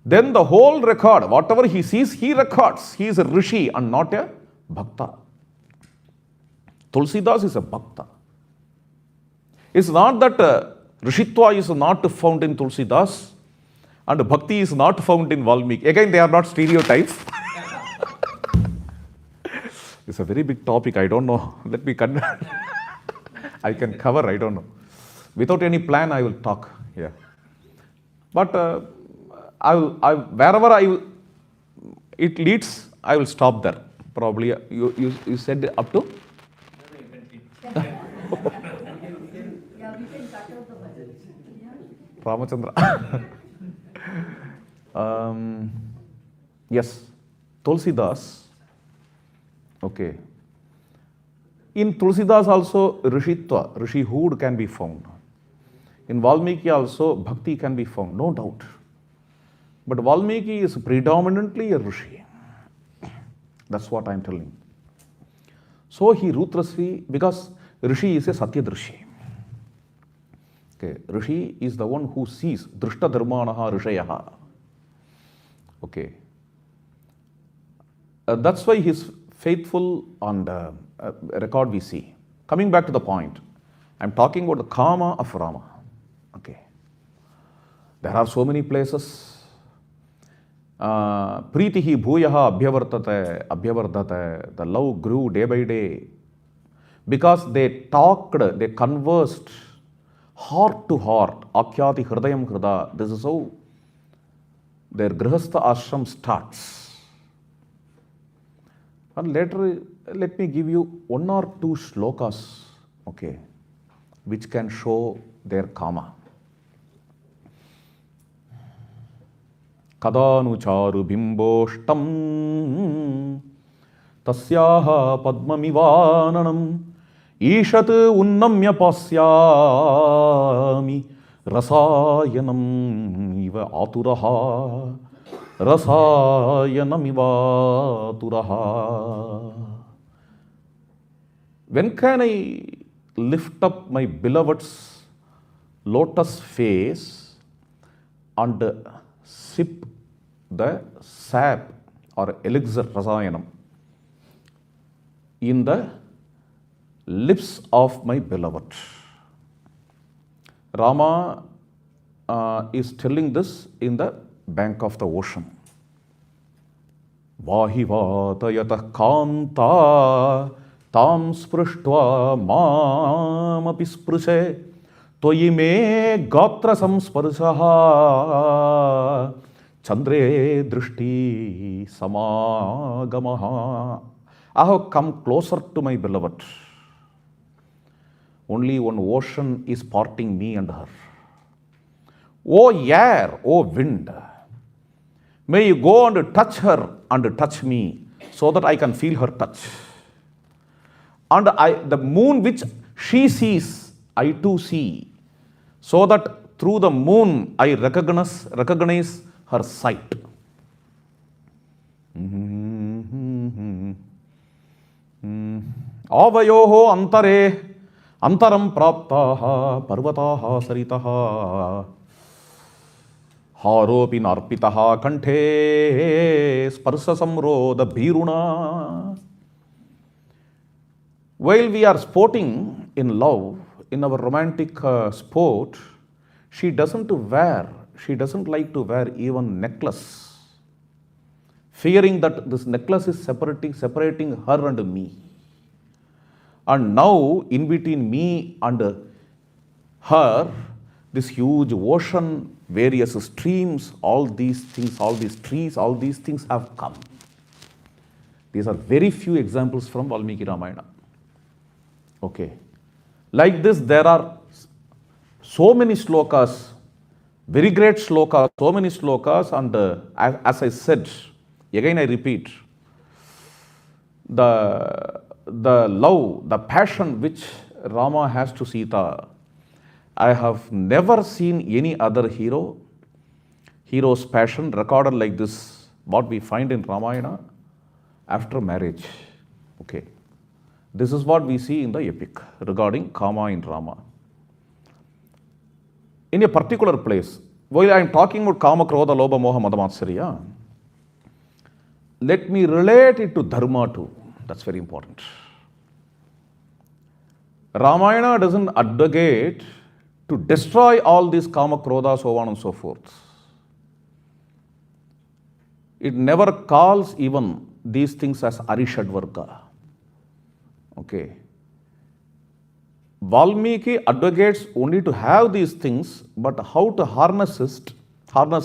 Then the whole record, whatever he sees, he records. He is a rishi and not a bhakta. Tulsidas is a bhakta. It's not that Rishitva is not found in Tulsidas and Bhakti is not found in Valmiki. Again, they are not stereotypes. It's a very big topic, I don't know. Let me I can cover, I don't know. Without any plan, I will talk. Yeah. But wherever it leads, I will stop there. Probably you said up to? Yeah, we can cut out the budget. Yeah. Ramachandra. Yes, Tulsidas. Okay. In Tulsidas also Rishitva, Rishihood can be found. In Valmiki also Bhakti can be found, no doubt. But Valmiki is predominantly a Rishi. That's what I am telling. So he Rutrasvi, because Rishi is a Satyadrishi. Okay, Rishi is the one who sees Drishta Dharmanaha Rishayaha. Okay. That's why he is faithful on the record we see. Coming back to the point, I'm talking about the karma of Rama. Okay. There are so many places. Pritihi bhuyaha abhyavardate. The love grew day by day. Because they talked, they conversed heart to heart. Akyati hridayam hrida. This is how their grihastha ashram starts. And later, let me give you one or two shlokas, okay, which can show their karma. Kadanucharu bimboshtam tasyaha padmamivananam ishat unnamya pasyami rasayanam iva aturaha rasayanamiva turaha. When can I lift up my beloved's lotus face and sip the sap or elixir rasayanam in the lips of my beloved? Rama is telling this in the bank of the ocean. Vahivatayatah kanta tam sprishtva mamapi sprushe toyi me gatra samsparsaha chandre drishti samagamaha. I have come closer to my beloved. Only one ocean is parting me and her. O air, O wind, may you go and touch her and touch me so that I can feel her touch. And the moon which she sees, I too see, so that through the moon I recognize her sight. Avayoho antare antaram praptaha parvataha saritaha haropi narpitaha kanthe sparsa samroda bhiruna. While we are sporting in love, in our romantic sport, she doesn't like to wear even necklace, fearing that this necklace is separating her and me. And now, in between me and her, this huge ocean, various streams, all these things, all these trees, all these things have come. These are very few examples from Valmiki Ramayana. Okay. Like this, there are so many slokas, very great slokas, so many slokas, and as I said, again I repeat, the love, the passion which Rama has to Sita, I have never seen any other hero's passion recorded like this, what we find in Ramayana after marriage. Okay. This is what we see in the epic regarding Kama in Rama. In a particular place, while I am talking about Kama, Krodha, Lobha, Moha, Mada, Matsarya, let me relate it to Dharma too. That's very important. Ramayana doesn't advocate to destroy all these kama, krodha, so on and so forth. It never calls even these things as arishadvarga. Okay. Valmiki advocates only to have these things, but how to harness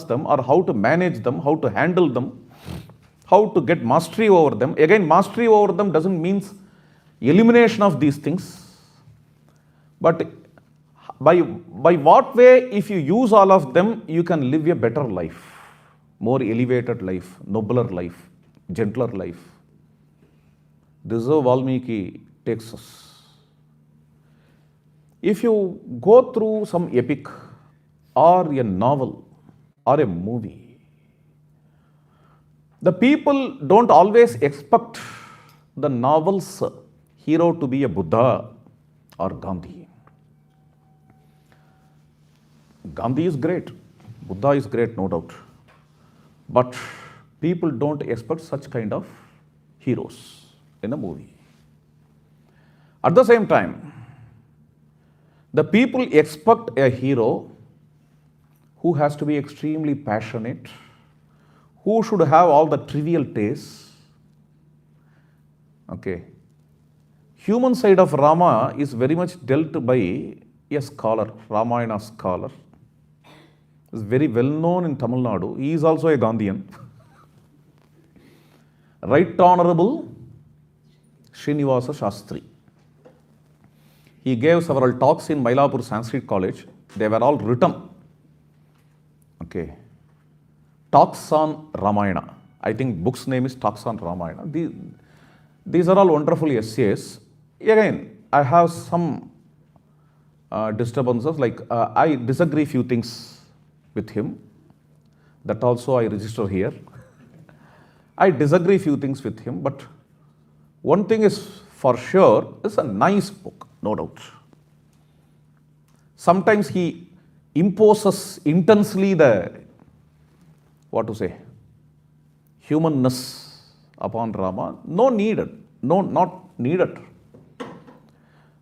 them, or how to manage them, how to handle them, how to get mastery over them. Again, mastery over them doesn't mean elimination of these things, but by what way, if you use all of them, you can live a better life, more elevated life, nobler life, gentler life. This is how Valmiki takes us. If you go through some epic or a novel or a movie, the people don't always expect the novel's hero to be a Buddha or Gandhi. Gandhi is great, Buddha is great, no doubt. But people don't expect such kind of heroes in a movie. At the same time, the people expect a hero who has to be extremely passionate, who should have all the trivial tastes. Okay. Human side of Rama is very much dealt by a scholar, Ramayana scholar. Is very well known in Tamil Nadu. He is also a Gandhian. Right Honorable Srinivasa Shastri. He gave several talks in Mylapore Sanskrit College. They were all written. Okay. Talks on Ramayana. I think book's name is Talks on Ramayana. These are all wonderful essays. Again, I have some disturbances, like I disagree few things with him. That also I register here. I disagree few things with him, but one thing is for sure, it's a nice book, no doubt. Sometimes he imposes intensely the, what to say, humanness upon Rama. Not needed.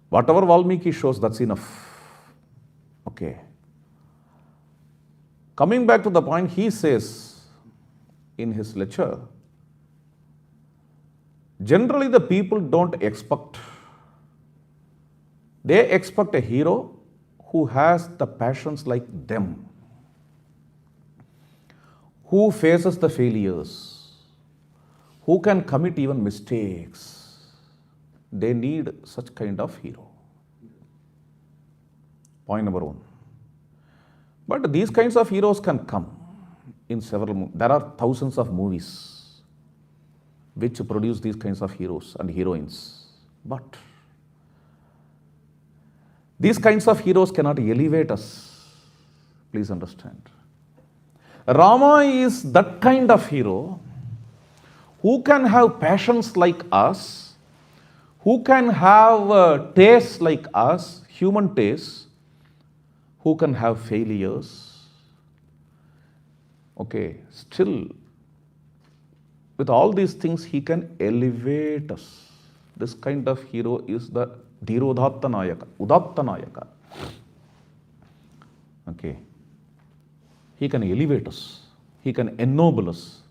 Whatever Valmiki shows, that's enough. Okay. Coming back to the point, he says in his lecture, generally the people don't expect, they expect a hero who has the passions like them, who faces the failures, who can commit even mistakes. They need such kind of hero. Point number one. But these kinds of heroes can come in several, there are thousands of movies which produce these kinds of heroes and heroines. But these kinds of heroes cannot elevate us. Please understand. Rama is that kind of hero who can have passions like us, who can have tastes like us, human tastes, who can have failures. Okay, still, with all these things, he can elevate us. This kind of hero is the Dhirodhatta Nayaka, Udatta Nayaka. Okay. He can elevate us. He can ennoble us.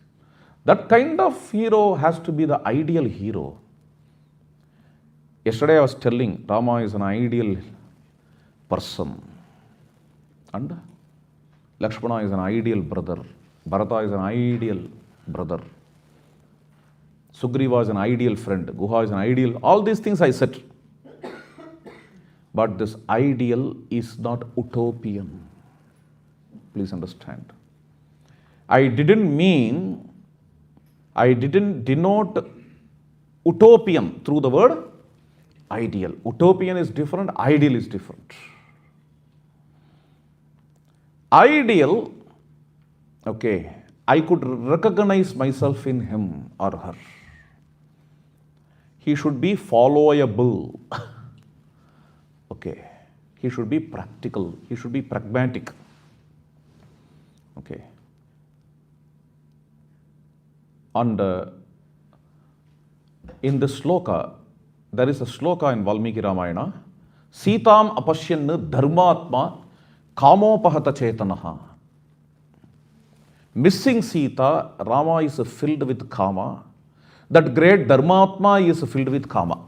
That kind of hero has to be the ideal hero. Yesterday I was telling Rama is an ideal person. And Lakshmana is an ideal brother. Bharata is an ideal brother. Sugriva is an ideal friend. Guha is an ideal. All these things I said. But this ideal is not utopian. Please understand. I didn't denote utopian through the word ideal. Utopian is different, ideal is different. Ideal, okay, I could recognize myself in him or her. He should be followable. Okay. He should be practical. He should be pragmatic. Okay. And in the sloka, there is a sloka in Valmiki Ramayana. Sitam apashyan dharmatma kamopahata chetanaha. Missing Sita, Rama is filled with kama. That great Dharmatma is filled with kama.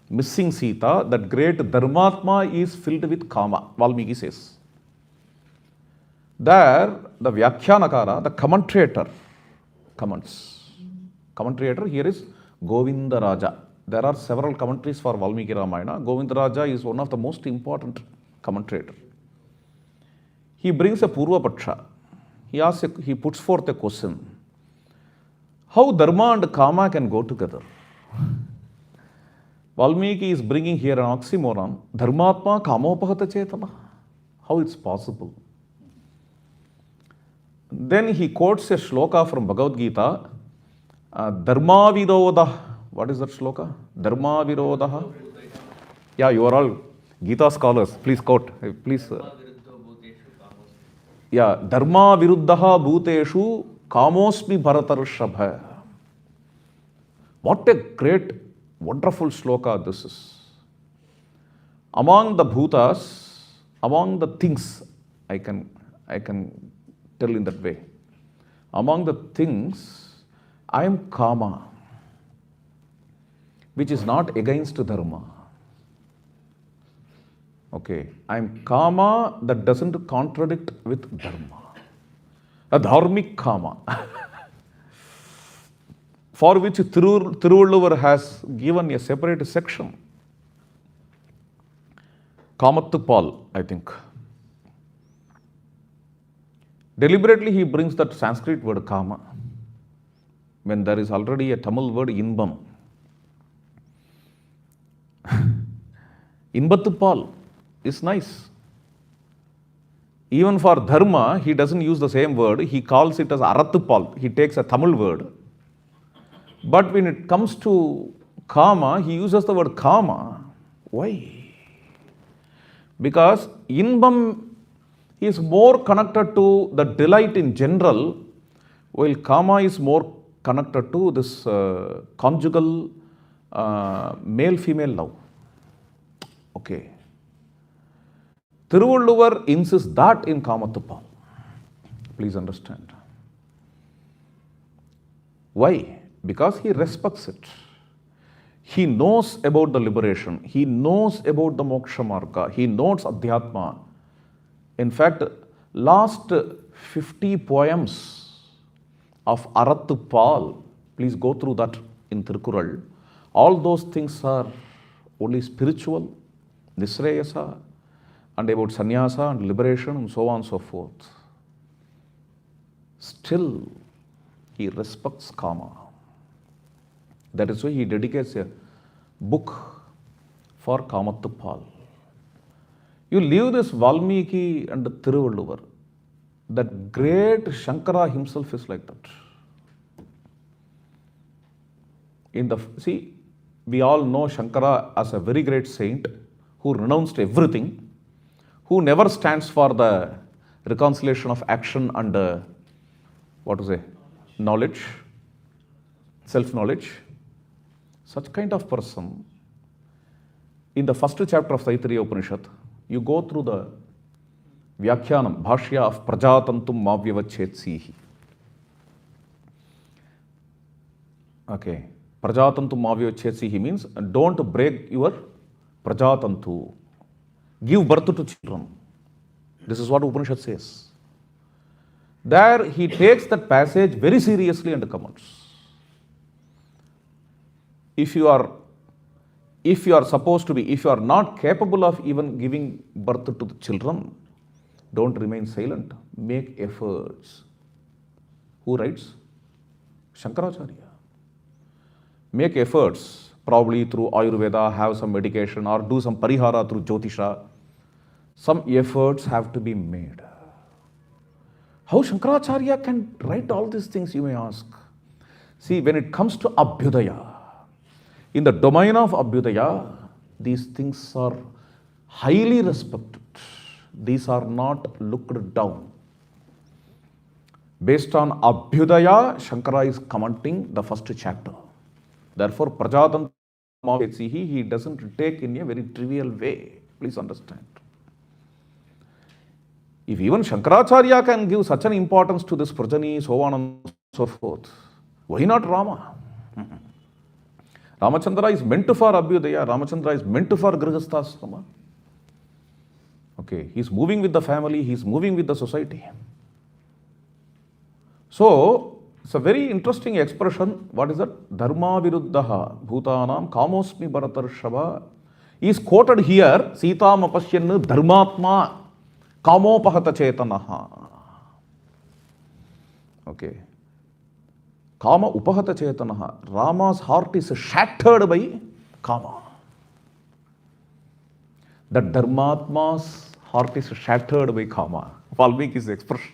Missing Sita, that great Dharmatma is filled with kama, Valmiki says. There, the Vyakhyanakara, the commentator, comments. Commentator here is Govinda Raja. There are several commentaries for Valmiki Ramayana. Govinda Raja is one of the most important commentator. He brings a Purva Paksha. He puts forth a question. How Dharma and Kama can go together? Valmiki is bringing here an oxymoron. Dharmatma kamopahata chetana. How it's possible? Then he quotes a shloka from Bhagavad Gita. Dharma viroda. What is that shloka? Dharma viroda. Yeah, you are all Gita scholars. Please quote. Please. Yeah, Dharma viruddhaha bhuteshu kamosmi bharatarushabha. What a great, wonderful shloka this is. Among the bhutas, among the things, I can tell in that way. Among the things, I am kama, which is not against dharma. Okay, I am kama that doesn't contradict with dharma. A dharmic kama, for which Tiruvulluvar has given a separate section. Kamattupal, I think. Deliberately he brings that Sanskrit word kama when there is already a Tamil word inbam. Inbattupal is nice. Even for dharma, he doesn't use the same word. He calls it as arattupal. He takes a Tamil word. But when it comes to kama, he uses the word kama. Why? Because inbam is more connected to the delight in general, while kama is more connected to this conjugal male-female love. Okay. Tiruvulluvar insists that in Kamattupal. Please understand. Why? Because he respects it. He knows about the liberation. He knows about the moksha marga. He knows adhyatma. In fact, last 50 poems of Arattupal, please go through that in Tirukkural. All those things are only spiritual, nisreyasa, and about sannyasa and liberation and so on and so forth. Still, he respects kama. That is why he dedicates a book for Kamattupal. You leave this Valmiki and Tiruvulluvar. That great Shankara himself is like that. See, we all know Shankara as a very great saint who renounced everything, who never stands for the reconciliation of action and knowledge, self-knowledge. Such kind of person, in the first chapter of Taittiriya Upanishad, you go through the Vyakhyanam, Bhashya of Prajatantum Mavyavachetsi. Okay. Prajatantum Mavyavachetsi means don't break your Prajatantu. Give birth to children. This is what Upanishad says. There he takes that passage very seriously and comments. If you are supposed to be, if you are not capable of even giving birth to the children, don't remain silent. Make efforts. Who writes? Shankaracharya. Make efforts, probably through Ayurveda, have some medication or do some parihara through Jyotisha. Some efforts have to be made. How Shankaracharya can write all these things, you may ask. See, when it comes to Abhyudaya, in the domain of Abhyudaya, these things are highly respected. These are not looked down. Based on Abhyudaya, Shankara is commenting the first chapter. Therefore, Prajatantum he doesn't take in a very trivial way. Please understand. If even Shankaracharya can give such an importance to this progeny, so on and so forth, why not Rama? Ramachandra is meant for Abhyudaya, Ramachandra is meant for Grihasthasrama. Okay, he's moving with the family, he's moving with the society. So, it's a very interesting expression. What is that? Dharma viruddhaha bhutanam kamosmi bharatarshava is quoted here. Sita mapashyan dharmatma kamopahata chetanaha. Okay. Kama upahata chetanaha. Rama's heart is shattered by kama. That dharmatma's heart is shattered by kama. Valmiki is the expression.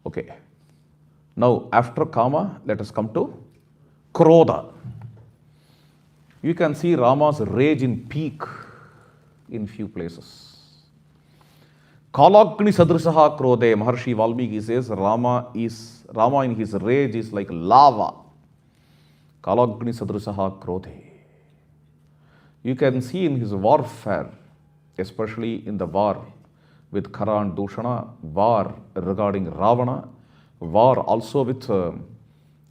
Okay. Now, after kama, let us come to krodha. You can see Rama's rage in peak in few places. Kalagni sadrisaha krode, Maharshi Valmiki says Rama in his rage is like lava. Kalagni sadrisaha krode. You can see in his warfare, especially in the war with Khara and Dushana, war regarding Ravana, war also with,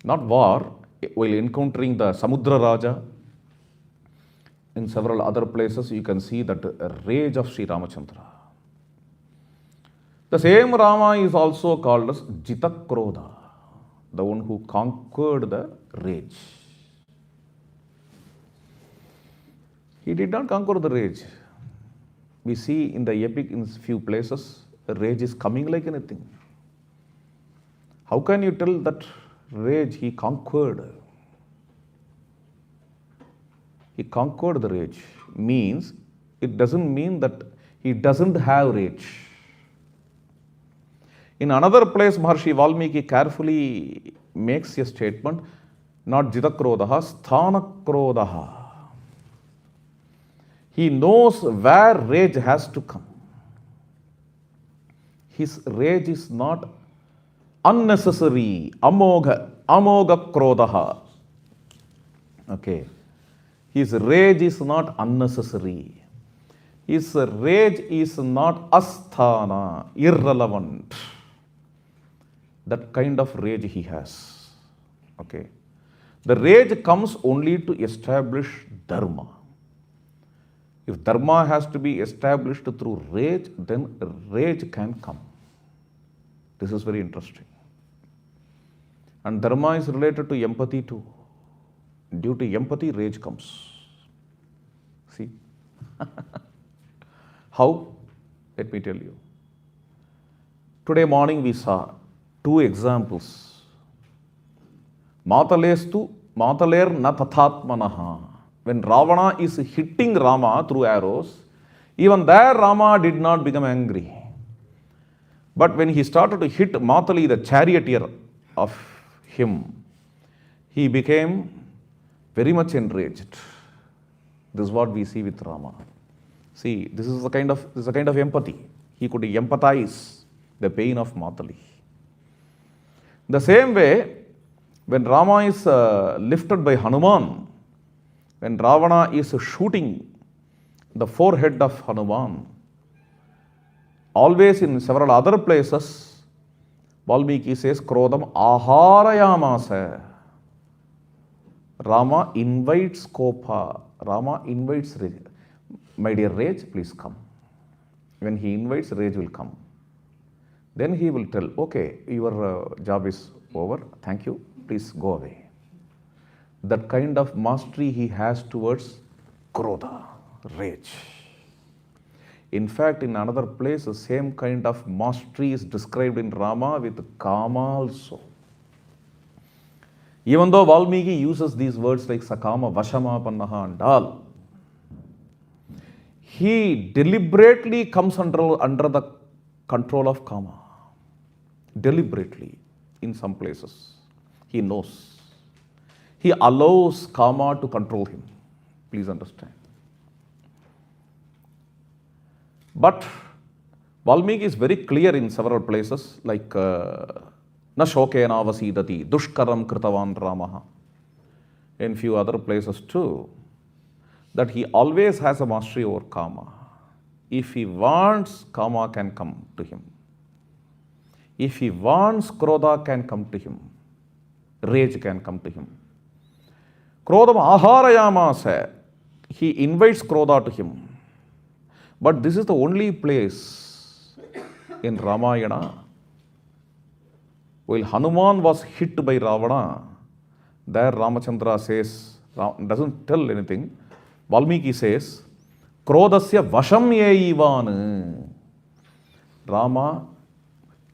not war, while encountering the Samudra Raja, in several other places you can see that rage of Sri Ramachandra. The same Rama is also called as Jitakrodha, the one who conquered the rage. He did not conquer the rage. We see in the epic in few places, rage is coming like anything. How can you tell that rage he conquered? He conquered the rage. Means, it doesn't mean that he doesn't have rage. In another place, Maharshi Valmiki carefully makes a statement, not Jitakrodha, Sthanakrodha. He knows where rage has to come. His rage is not unnecessary, amogha krodha. Okay. His rage is not unnecessary. His rage is not asthana, irrelevant. That kind of rage he has. Okay. The rage comes only to establish dharma. If dharma has to be established through rage, then rage can come. This is very interesting. And dharma is related to empathy too. Due to empathy, rage comes. See? How? Let me tell you. Today morning we saw two examples. Matalestu, mataler na tathatmanaha. When Ravana is hitting Rama through arrows, even there Rama did not become angry. But when he started to hit Matali, the charioteer of him, he became very much enraged. This is what we see with Rama. See, this is a kind of empathy. He could empathize the pain of Matali. The same way, when Rama is lifted by Hanuman, when Ravana is shooting the forehead of Hanuman, always in several other places, Valmiki says, Krodam aharayamasa. Rama invites Kopa. Rama invites rage. My dear rage, please come. When he invites, rage will come. Then he will tell, okay, your job is over. Thank you. Please go away. That kind of mastery he has towards krodha, rage. In fact, in another place, the same kind of mastery is described in Rama with kama also. Even though Valmiki uses these words like sakama, vashamapannaha and all, he deliberately comes under the control of kama. Deliberately, in some places. He knows. He allows kama to control him. Please understand. But Valmiki is very clear in several places, like na shokena vasidati dushkaram kritavan ramaha. in few other places too, that he always has a mastery over kama. If he wants, kama can come to him. If he wants, krodha can come to him. Rage can come to him. Krodham aharayamasa. He invites krodha to him. But this is the only place in Ramayana. While Hanuman was hit by Ravana, there Ramachandra says, doesn't tell anything. Valmiki says, Krodasya vasham ye ivan. Rama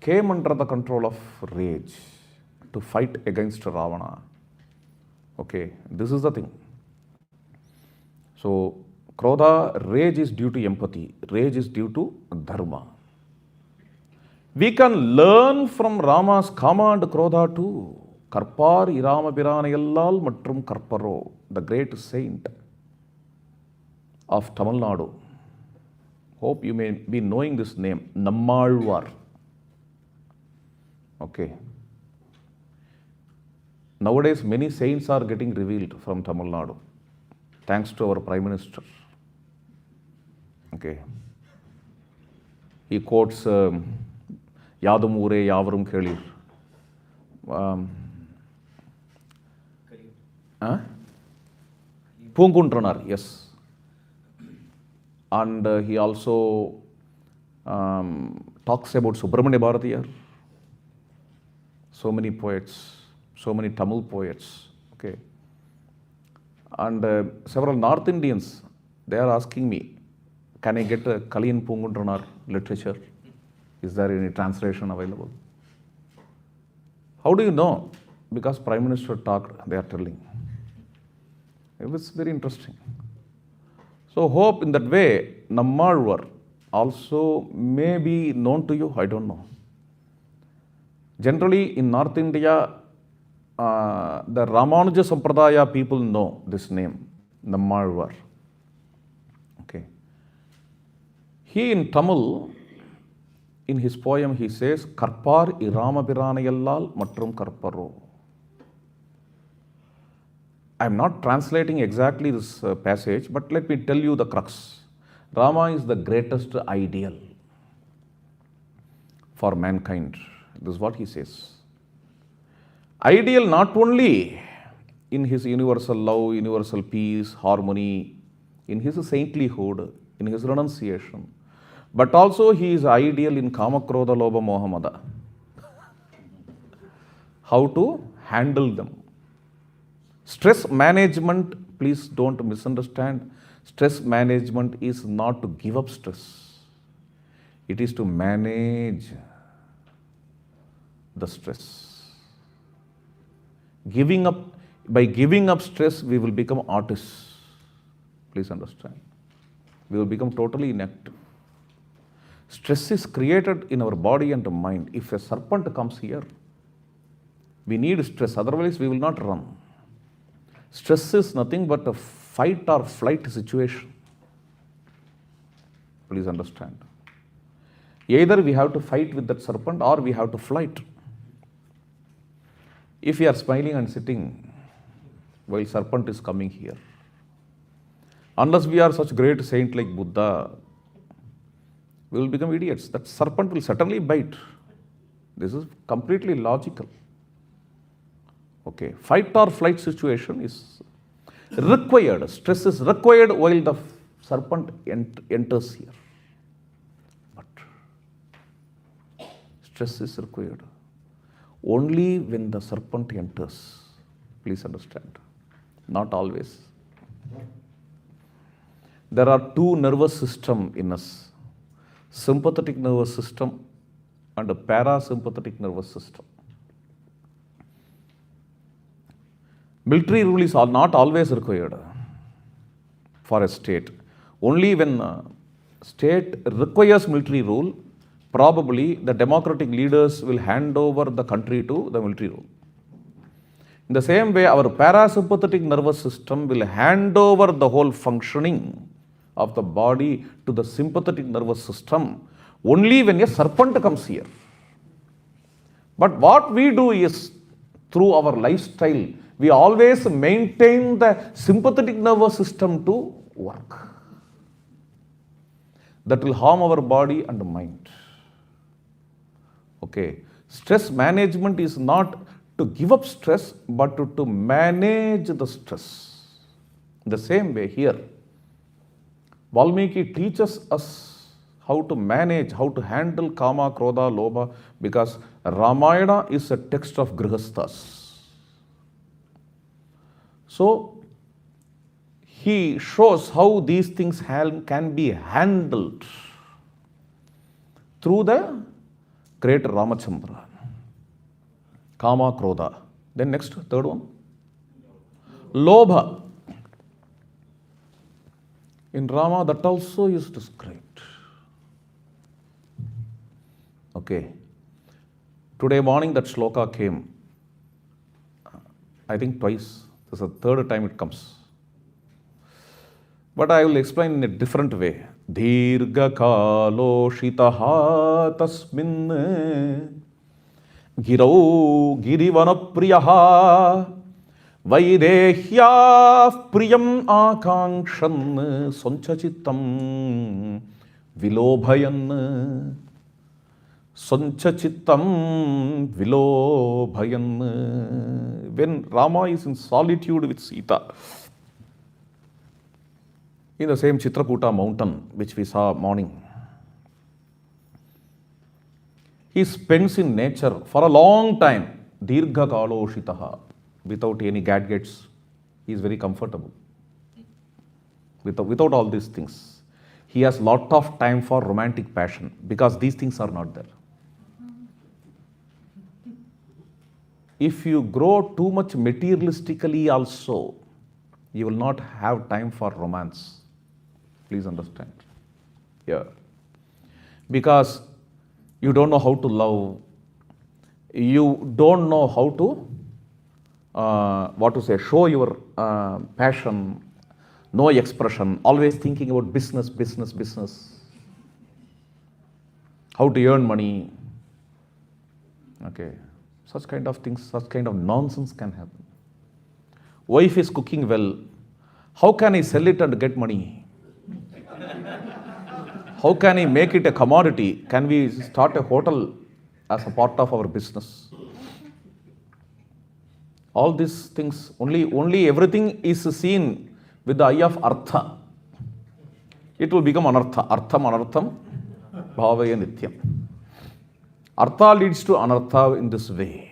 came under the control of rage to fight against Ravana. Okay, this is the thing. So, Krodha, rage is due to empathy. Rage is due to dharma. We can learn from Rama's kama and Krodha too. Karpar Irama Piranayallal Matrum Karparo, the great saint of Tamil Nadu. Hope you may be knowing this name, Nammalvar. Okay. Nowadays, many saints are getting revealed from Tamil Nadu, thanks to our Prime Minister. Okay. He quotes Yadum Ure Yavarum Kelir. Punguntranar, yes. And he also talks about Subramanya Bharatiyar. So many poets, so many Tamil poets. Okay. And several North Indians, they are asking me, can I get a Kaliyan Punguntranar literature? Is there any translation available? How do you know? Because Prime Minister talked, they are telling. It was very interesting. So hope in that way, Nammalvar also may be known to you, I don't know. Generally in North India, the Ramanuja Sampradaya people know this name, Nammalvar. Okay. He in Tamil, in his poem, he says, Karpar Irama Piranayallal Matrum Karparo. I am not translating exactly this passage, but let me tell you the crux. Rama is the greatest ideal for mankind. This is what he says. Ideal not only in his universal love, universal peace, harmony, in his saintlyhood, in his renunciation, but also he is ideal in Kama, Krodha, Lobha, Moha, Mada. How to handle them. Stress management, please don't misunderstand. Stress management is not to give up stress. It is to manage the stress. By giving up stress, we will become artists. Please understand. We will become totally inactive. Stress is created in our body and mind. If a serpent comes here, we need stress, otherwise we will not run. Stress is nothing but a fight or flight situation. Please understand. Either we have to fight with that serpent or we have to flight. If we are smiling and sitting while serpent is coming here, unless we are such great saint like Buddha, we will become idiots. That serpent will certainly bite. This is completely logical. Okay, fight or flight situation is required. Stress is required while the serpent enters here. But stress is required only when the serpent enters. Please understand. Not always. There are two nervous systems in us. Sympathetic nervous system and a parasympathetic nervous system. Military rule is not always required for a state. Only when state requires military rule, probably the democratic leaders will hand over the country to the military rule. In the same way, our parasympathetic nervous system will hand over the whole functioning of the body to the sympathetic nervous system only when a serpent comes here. But what we do is, through our lifestyle, We always maintain the sympathetic nervous system to work. That will harm our body and mind. Okay. Stress management is not to give up stress, but to manage the stress. The same way here, Valmiki teaches us how to manage, how to handle kama, krodha, lobha, because Ramayana is a text of grihasthas. So, he shows how these things can be handled through the great Ramachandra. Kama, krodha. Then next, third one. Lobha. In Rama, that also is described. Okay. Today morning that shloka came, I think twice. This is the third time it comes. But I will explain in a different way. Dirgha kalo shitaha tasmin girau girivana priyaha vaidehya priyam akangshan sanchachitam vilobhayan sanchachitam vilobhayan. When Rama is in solitude with Sita, in the same Chitrakuta mountain which we saw morning, he spends in nature for a long time, dirgha kalo shitaha, without any gadgets. He is very comfortable. Without all these things. He has lot of time for romantic passion because these things are not there. If you grow too much materialistically also, you will not have time for romance. Please understand. Yeah. Because you don't know how to love. You don't know how to show your passion, no expression, always thinking about business. How to earn money. Okay. Such kind of things, such kind of nonsense can happen. Wife is cooking well. How can I sell it and get money? How can I make it a commodity? Can we start a hotel as a part of our business? All these things, only everything is seen with the eye of artha. It will become anartha. Artham, anartham, bhavaya nityam. Artha leads to anartha in this way.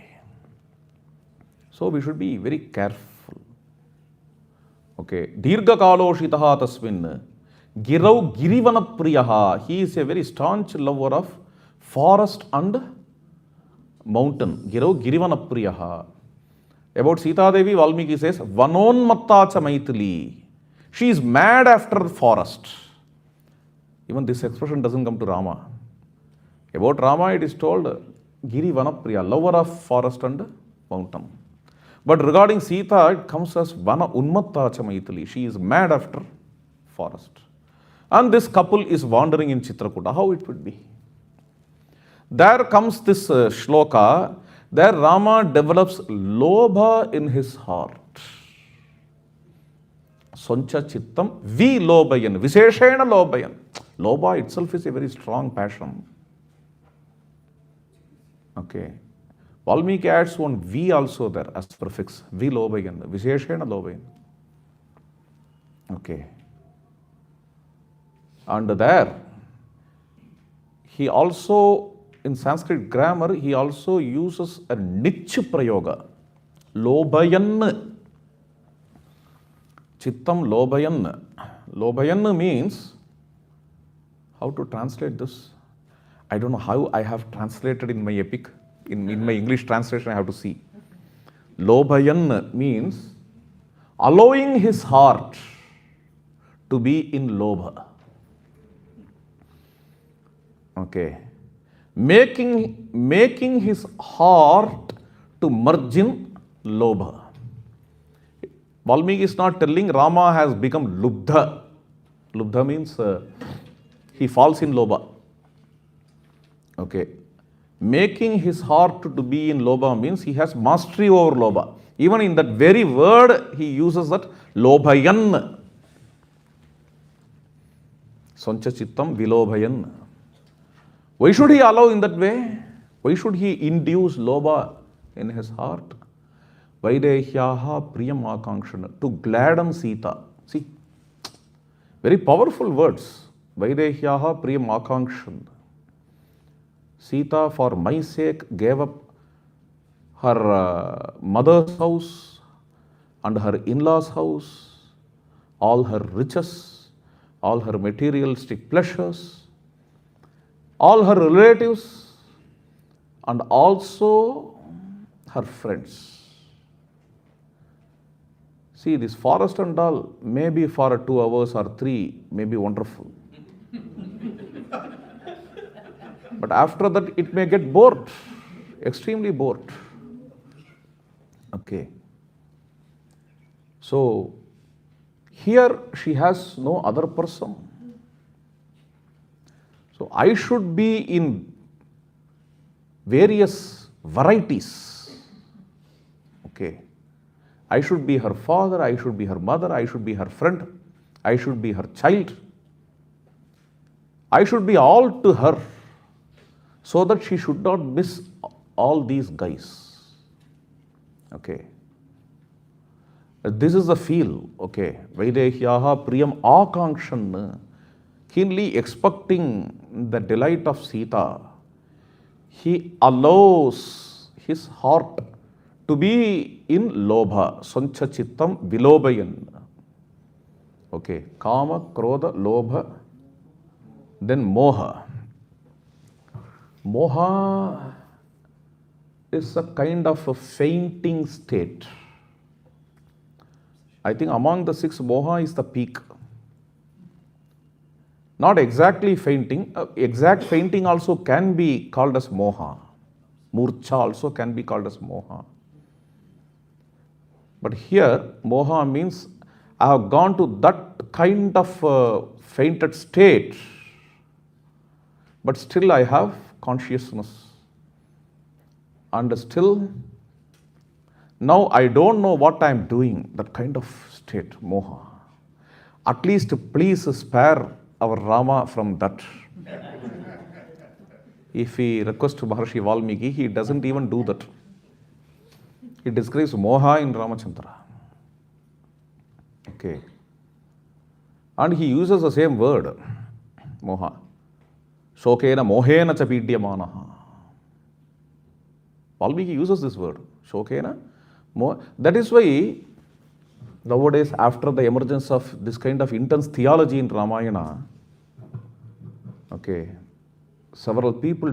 So we should be very careful. Okay. Dirgha kalo shitaha tasmin girau girivana priyaha. He is a very staunch lover of forest and mountain. Girau girivana priyaha. About Sita Devi, Valmiki says, vanonmatta cha maithili. She is mad after the forest. Even this expression doesn't come to Rama. About Rama, it is told Giri Vanapriya, lover of forest and mountain. But regarding Sita, it comes as Vana Unmatta cha maithili. She is mad after forest. And this couple is wandering in Chitrakuta. How it would be? There comes this shloka. There Rama develops lobha in his heart. Sancha chittam vilobhayan, visheshena lobhayan. Lobha itself is a very strong passion. Okay. Valmiki adds one V also there as prefix. Vilobhayan, visheshena lobhayan. Okay. And there, he also, in Sanskrit grammar, he also uses a niche prayoga. Lobhayan. Chittam lobhayan. Lobhayan means, how to translate this? I don't know how I have translated in my epic. In my English translation, I have to see. Lobhayan means allowing his heart to be in lobha. Okay. Making his heart to merge in lobha. Valmiki is not telling Rama has become lubdha. Lubdha means he falls in lobha. Okay. Making his heart to be in lobha means he has mastery over lobha. Even in that very word, he uses that lobhayan. Sancha chittam vilobhayan. Why should he allow in that way? Why should he induce lobha in his heart? Vaidehyaha priyam akankshan, to gladden Sita. See, very powerful words. Vaidehyaha priyam akankshan. Sita, for my sake, gave up her mother's house and her in-laws' house, all her riches, all her materialistic pleasures, all her relatives, and also her friends. See, this forest and all, maybe for 2 hours or 3, may be wonderful. But after that, it may get bored, extremely bored. Okay. So, here she has no other person. So, I should be in various varieties. Okay. I should be her father, I should be her mother, I should be her friend, I should be her child. I should be all to her, so that she should not miss all these guys. Okay. This is the feel. Okay. Vaidehyaha priyam akankshan, keenly expecting the delight of Sita. He allows his heart to be in lobha, sancha chittam vilobhayan. Okay, kama, krodha, lobha, then moha. Moha is a kind of a fainting state. I think among the 6, moha is the peak. Not exactly fainting. Exact fainting also can be called as moha. Murcha also can be called as moha. But here, moha means I have gone to that kind of fainted state, but still I have consciousness. And still, now I don't know what I am doing, that kind of state, moha. At least please spare our Rama from that. If he requests Maharshi Valmiki, he doesn't even do that. He describes moha in Ramachandra. Okay. And he uses the same word, moha. Shokena mohena cha pidyamanaha. Valmiki uses this word, shokena. That is why nowadays, after the emergence of this kind of intense theology in Ramayana, okay, several people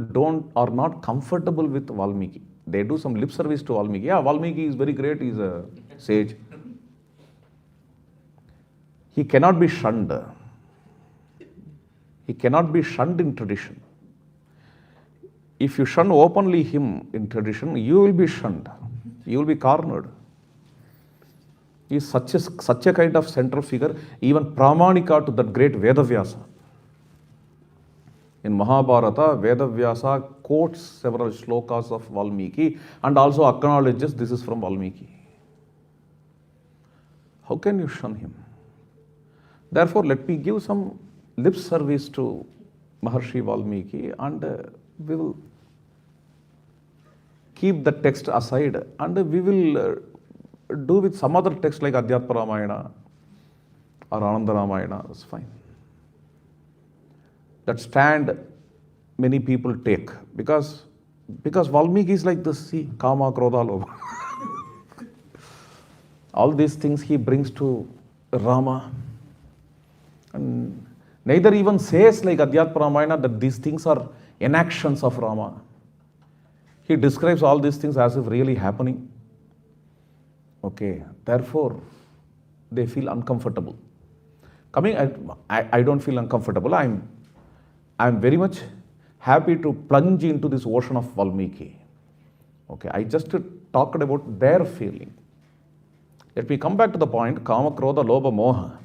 are not comfortable with Valmiki. They do some lip service to Valmiki. Yeah, Valmiki is very great, he is a sage. He cannot be shunned. He cannot be shunned in tradition. If you shun openly him in tradition, you will be shunned. You will be cornered. He is such a kind of central figure, even Pramanika to that great Vedavyasa. In Mahabharata, Vedavyasa quotes several shlokas of Valmiki and also acknowledges this is from Valmiki. How can you shun him? Therefore, let me give some lip service to Maharshi Valmiki and we will keep the text aside and we will do with some other text like Adhyatma Ramayana or Ananda Ramayana. That's fine. That stand many people take because Valmiki is like this, see, kama, krodha, lobha. All these things he brings to Rama and neither even says like Adhyatma Ramayana that these things are enactions of Rama. He describes all these things as if really happening. Okay, therefore they feel uncomfortable. I don't feel uncomfortable. I'm very much happy to plunge into this ocean of Valmiki. Okay, I just talked about their feeling. Let me come back to the point, kama, krodha, lobha, moha.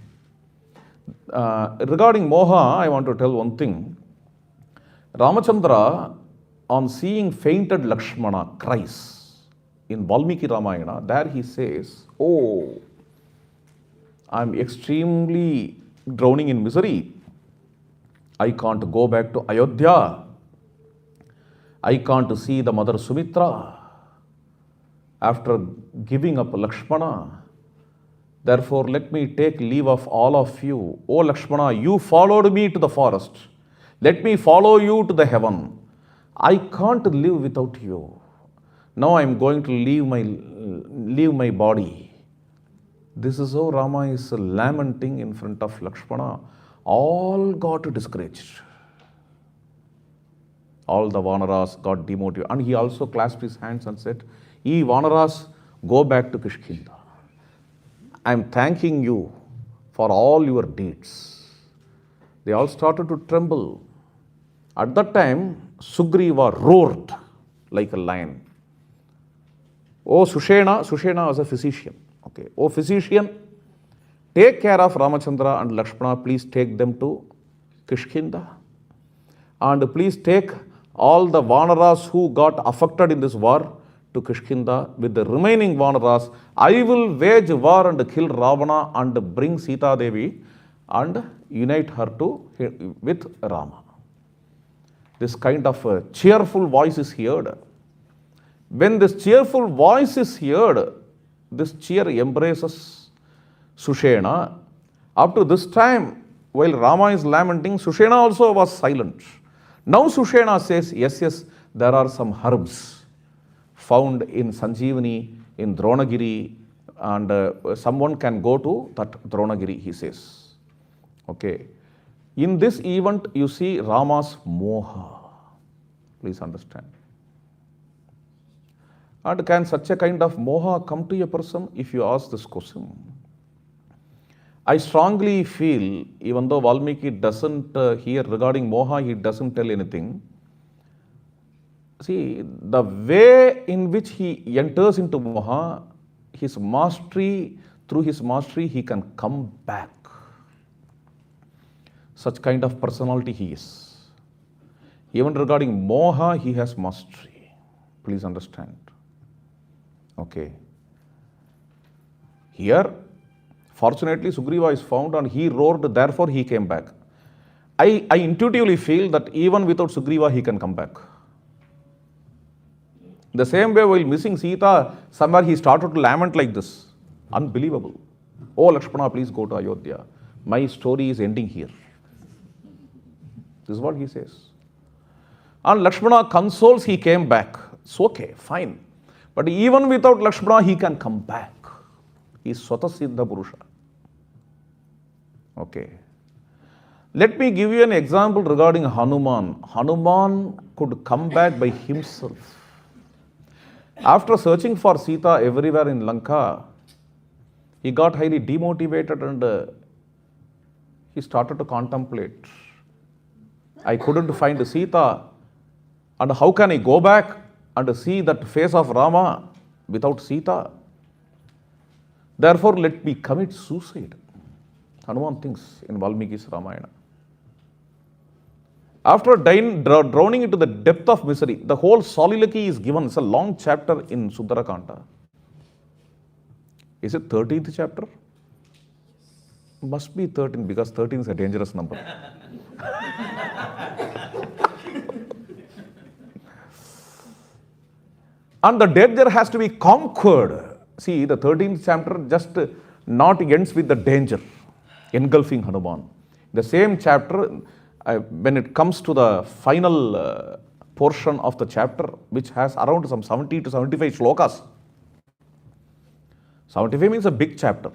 Regarding moha, I want to tell one thing. Ramachandra, on seeing fainted Lakshmana, cries. in Valmiki Ramayana, there he says, oh, I'm extremely drowning in misery. I can't go back to Ayodhya. I can't see the mother Sumitra after giving up Lakshmana. Therefore, let me take leave of all of you. O Lakshmana, you followed me to the forest. Let me follow you to the heaven. I can't live without you. Now I am going to leave my body. This is how Rama is lamenting in front of Lakshmana. All got discouraged. All the Vanaras got demotivated. And he also clasped his hands and said, Ye Vanaras, go back to Kishkinda. I am thanking you for all your deeds. They all started to tremble. At that time, Sugriva roared like a lion. Oh Sushena was a physician. Okay. Oh physician, take care of Ramachandra and Lakshmana, please take them to Kishkinda. And please take all the Vanaras who got affected in this war to Kishkinda. With the remaining Vanaras, I will wage war and kill Ravana and bring Sita Devi and unite her with Rama. This kind of a cheerful voice is heard. When this cheerful voice is heard, this cheer embraces Sushena. Up to this time, while Rama is lamenting, Sushena also was silent. Now Sushena says, yes, there are some herbs found in Sanjeevani, in Dronagiri, and someone can go to that Dronagiri, he says. Okay. In this event, you see Rama's moha. Please understand. And can such a kind of moha come to a person if you ask this question? I strongly feel, even though Valmiki doesn't here regarding moha, he doesn't tell anything. See, the way in which he enters into moha, his mastery, through his mastery, he can come back. Such kind of personality he is. Even regarding moha, he has mastery. Please understand. Okay. Here, fortunately, Sugriva is found and he roared, therefore he came back. I intuitively feel that even without Sugriva, he can come back. The same way, while missing Sita, somewhere he started to lament like this. Unbelievable. Oh Lakshmana, please go to Ayodhya. My story is ending here. This is what he says. And Lakshmana consoles, he came back. It's okay, fine. But even without Lakshmana, he can come back. He is Swatasiddha Purusha. Okay. Let me give you an example regarding Hanuman. Hanuman could come back by himself. After searching for Sita everywhere in Lanka, he got highly demotivated and he started to contemplate. I couldn't find Sita, and how can I go back and see that face of Rama without Sita? Therefore, let me commit suicide. Hanuman thinks in Valmiki's Ramayana. After drowning into the depth of misery, the whole soliloquy is given. It's a long chapter in Sundarakanda. Is it 13th chapter? Must be 13 because 13 is a dangerous number. And the danger has to be conquered. See, the 13th chapter just not ends with the danger engulfing Hanuman. The same chapter, when it comes to the final portion of the chapter, which has around some 70 to 75 shlokas. 75 means a big chapter.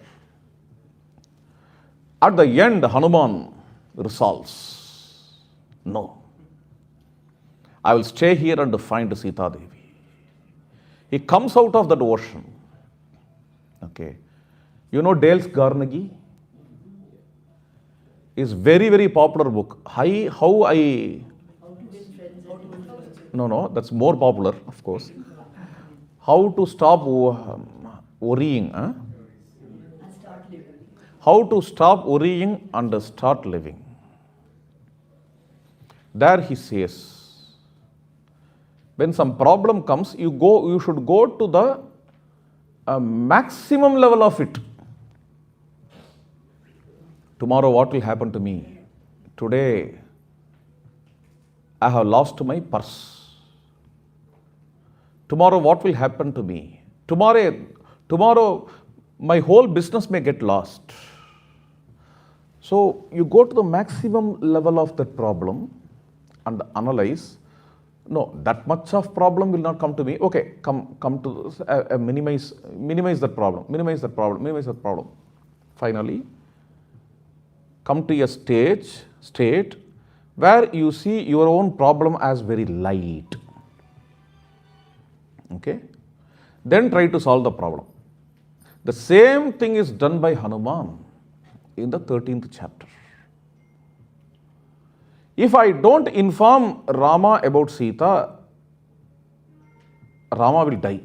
At the end, Hanuman resolves, no, I will stay here and find Sita Devi. He comes out of that ocean. Okay. You know Dale Carnegie? Is very, very popular book. No, that's more popular, of course. How to stop worrying. How to stop worrying and start living. There he says, when some problem comes, you should go to the a maximum level of it. Tomorrow what will happen to me? Today I have lost my purse. Tomorrow what will happen to me? Tomorrow my whole business may get lost. So you go to the maximum level of that problem and analyze. No, that much of problem will not come to me. Okay, come to minimize that problem. Finally, come to a state where you see your own problem as very light. Okay, then try to solve the problem. The same thing is done by Hanuman in the 13th chapter. If I don't inform Rama about Sita, Rama will die.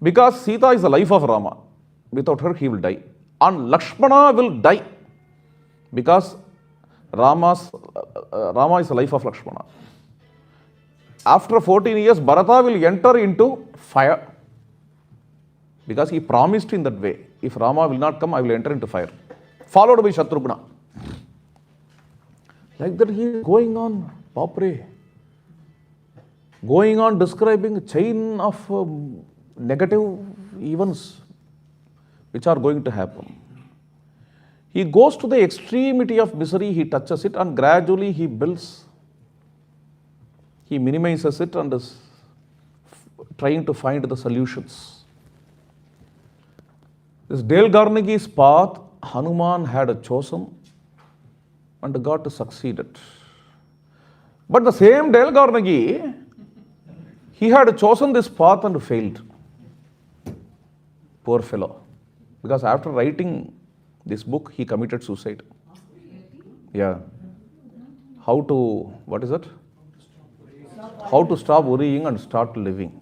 Because Sita is the life of Rama. Without her, he will die. And Lakshmana will die. Because Rama is the life of Lakshmana. After 14 years, Bharata will enter into fire. Because he promised in that way. If Rama will not come, I will enter into fire. Followed by Shatrughna. Like that he is going on, Papre. Going on describing a chain of negative events which are going to happen. He goes to the extremity of misery, he touches it and gradually he builds. He minimizes it and is trying to find the solutions. This Dale Carnegie's path, Hanuman had chosen and got succeeded. But the same Dale Carnegie, he had chosen this path and failed. Poor fellow. Because after writing this book, he committed suicide. Yeah. How to stop worrying and start living.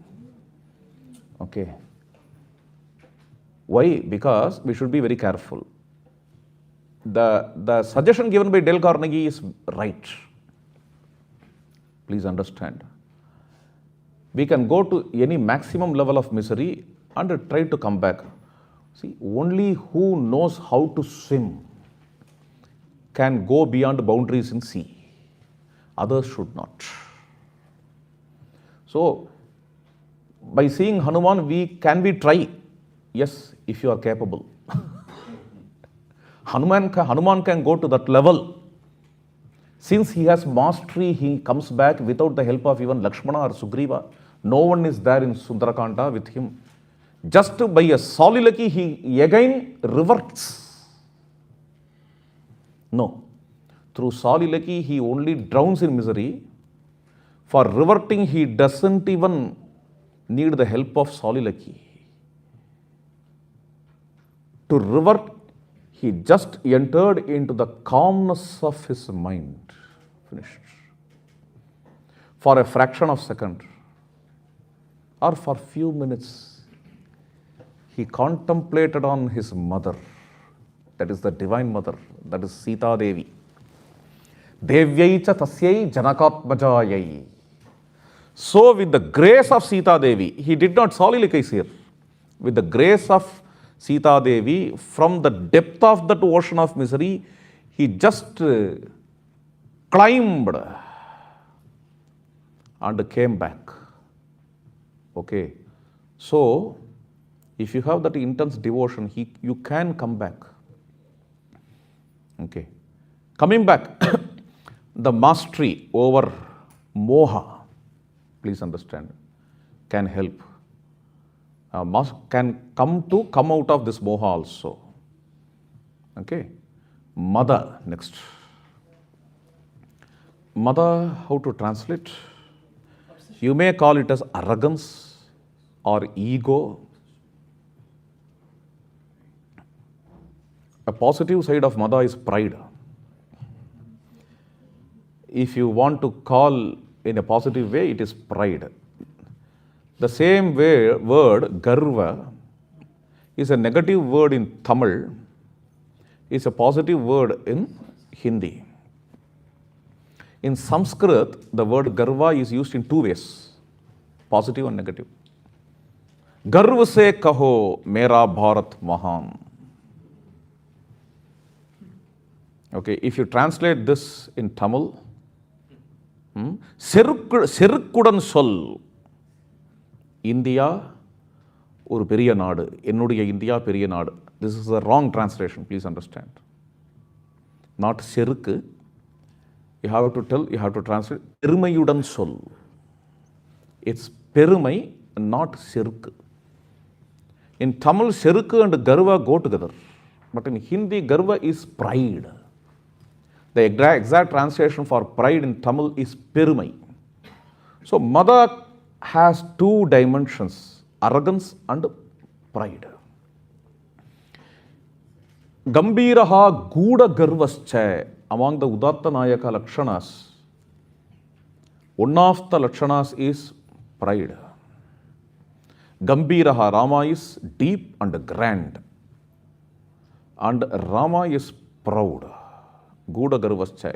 Okay. Why? Because we should be very careful. The suggestion given by Dale Carnegie is right. Please understand. We can go to any maximum level of misery and try to come back. See, only who knows how to swim can go beyond boundaries in sea. Others should not. So, by seeing Hanuman, can we try? Yes, if you are capable. Hanuman can go to that level. Since he has mastery, he comes back without the help of even Lakshmana or Sugriva. No one is there in Sundarakanda with him. Just by a soliloquy, he again reverts. No. Through soliloquy, he only drowns in misery. For reverting, he doesn't even need the help of soliloquy. To revert, he just entered into the calmness of his mind. Finished. For a fraction of a second or for few minutes, he contemplated on his mother. That is the divine mother. That is Sita Devi. Devyai cha tasyai janakatmajayai. So with the grace of Sita Devi, he did not soliloquize here. With the grace of Sita Devi, from the depth of that ocean of misery, he just climbed and came back. Okay. So, if you have that intense devotion, you can come back. Okay. Coming back, the mastery over moha, please understand, can help. Can come out of this moha also. Okay. Mother, next. Mother, how to translate? You may call it as arrogance or ego. A positive side of mother is pride. If you want to call in a positive way, it is pride. The same word, garva, is a negative word in Tamil, is a positive word in Hindi. In Sanskrit, the word garva is used in two ways, positive and negative. गर्व से कहो मेरा भारत महान. Okay, if you translate this in Tamil, செருக்குடன் சொல், India ஒரு பெரிய நாடு, என்னுடைய இந்தியா பெரிய நாடு. This is a wrong translation, please understand. Not செருக்கு. You have to translate பெருமையுடன் சொல். It's பெருமை, not செருக்கு. In Tamil, செருக்கு and garva go together. But in Hindi, garva is pride. The exact translation for pride in Tamil is perumai. So, mother has two dimensions, arrogance and pride. Gambiraha Guda Garvascha, among the Udatta Nayaka Lakshanas, one of the Lakshanas is pride. Gambiraha, Rama is deep and grand, and Rama is proud. Guda Garvascha.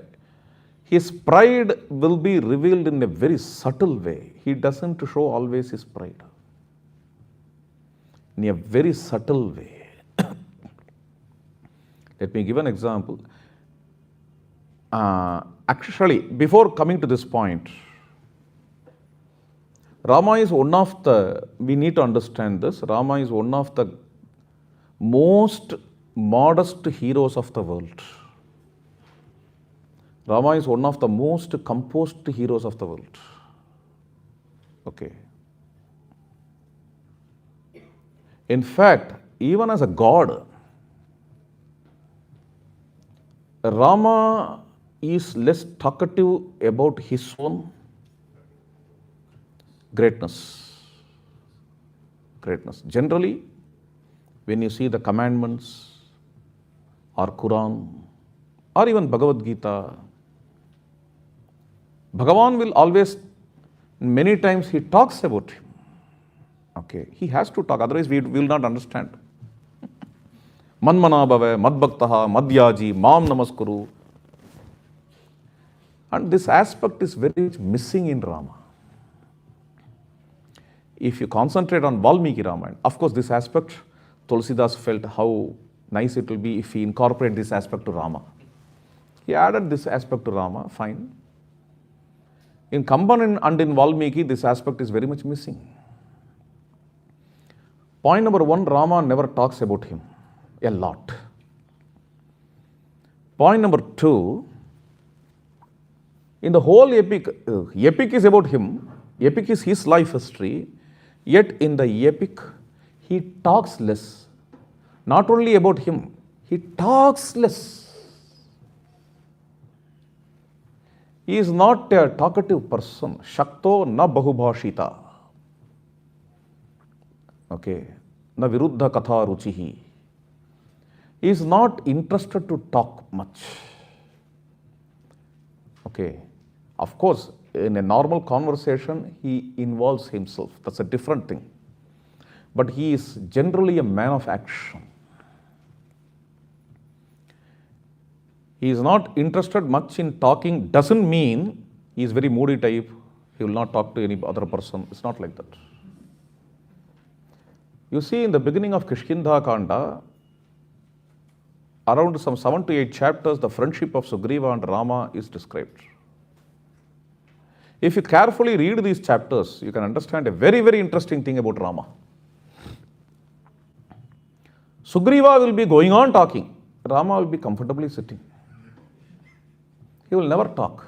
His pride will be revealed in a very subtle way. He doesn't show always his pride. In a very subtle way. Let me give an example. Actually, before coming to this point, Rama is one of the, we need to understand this, Rama is one of the most modest heroes of the world. Rama is one of the most composed heroes of the world. Okay. In fact, even as a god, Rama is less talkative about his own greatness. Generally, when you see the commandments or Quran or even Bhagavad Gita, Bhagavan will always, many times he talks about him. Okay, he has to talk, otherwise we will not understand. Manmana bhave, madbhaktaha, madhyaji, mam namaskuru. And this aspect is very much missing in Rama. If you concentrate on Valmiki Ramayana, of course this aspect, Tulsidas felt how nice it will be if he incorporate this aspect to Rama. He added this aspect to Rama, fine. In Kamban and in Valmiki, this aspect is very much missing. Point number one, Rama never talks about him a lot. Point number two, in the whole epic, epic is about him, epic is his life history, yet in the epic, he talks less. Not only about him, he talks less. He is not a talkative person. Shakto na bahubhashita. Okay. Na viruddha katha ruchihi. He is not interested to talk much. Okay. Of course, in a normal conversation, he involves himself. That's a different thing. But he is generally a man of action. He is not interested much in talking, doesn't mean he is very moody type, he will not talk to any other person. It's not like that. You see, in the beginning of Kishkindha Kanda, around some 7 to 8 chapters, the friendship of Sugriva and Rama is described. If you carefully read these chapters, you can understand a very, very interesting thing about Rama. Sugriva will be going on talking. Rama will be comfortably sitting. He will never talk.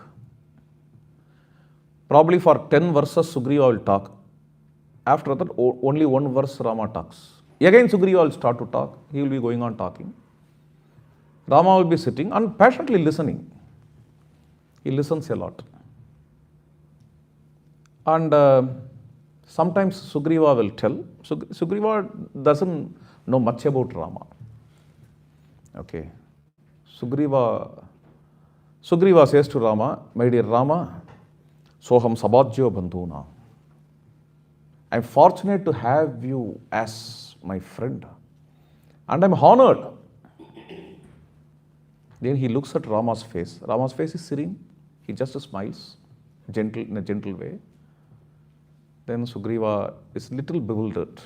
Probably for 10 verses, Sugriva will talk. After that, only one verse Rama talks. Again, Sugriva will start to talk. He will be going on talking. Rama will be sitting and passionately listening. He listens a lot. And sometimes Sugriva will tell. Sugriva doesn't know much about Rama. Okay. Sugriva says to Rama, my dear Rama, soham sabhajyo bandhuna. I am fortunate to have you as my friend. And I am honored. Then he looks at Rama's face. Rama's face is serene. He just smiles in a gentle way. Then Sugriva is little bewildered.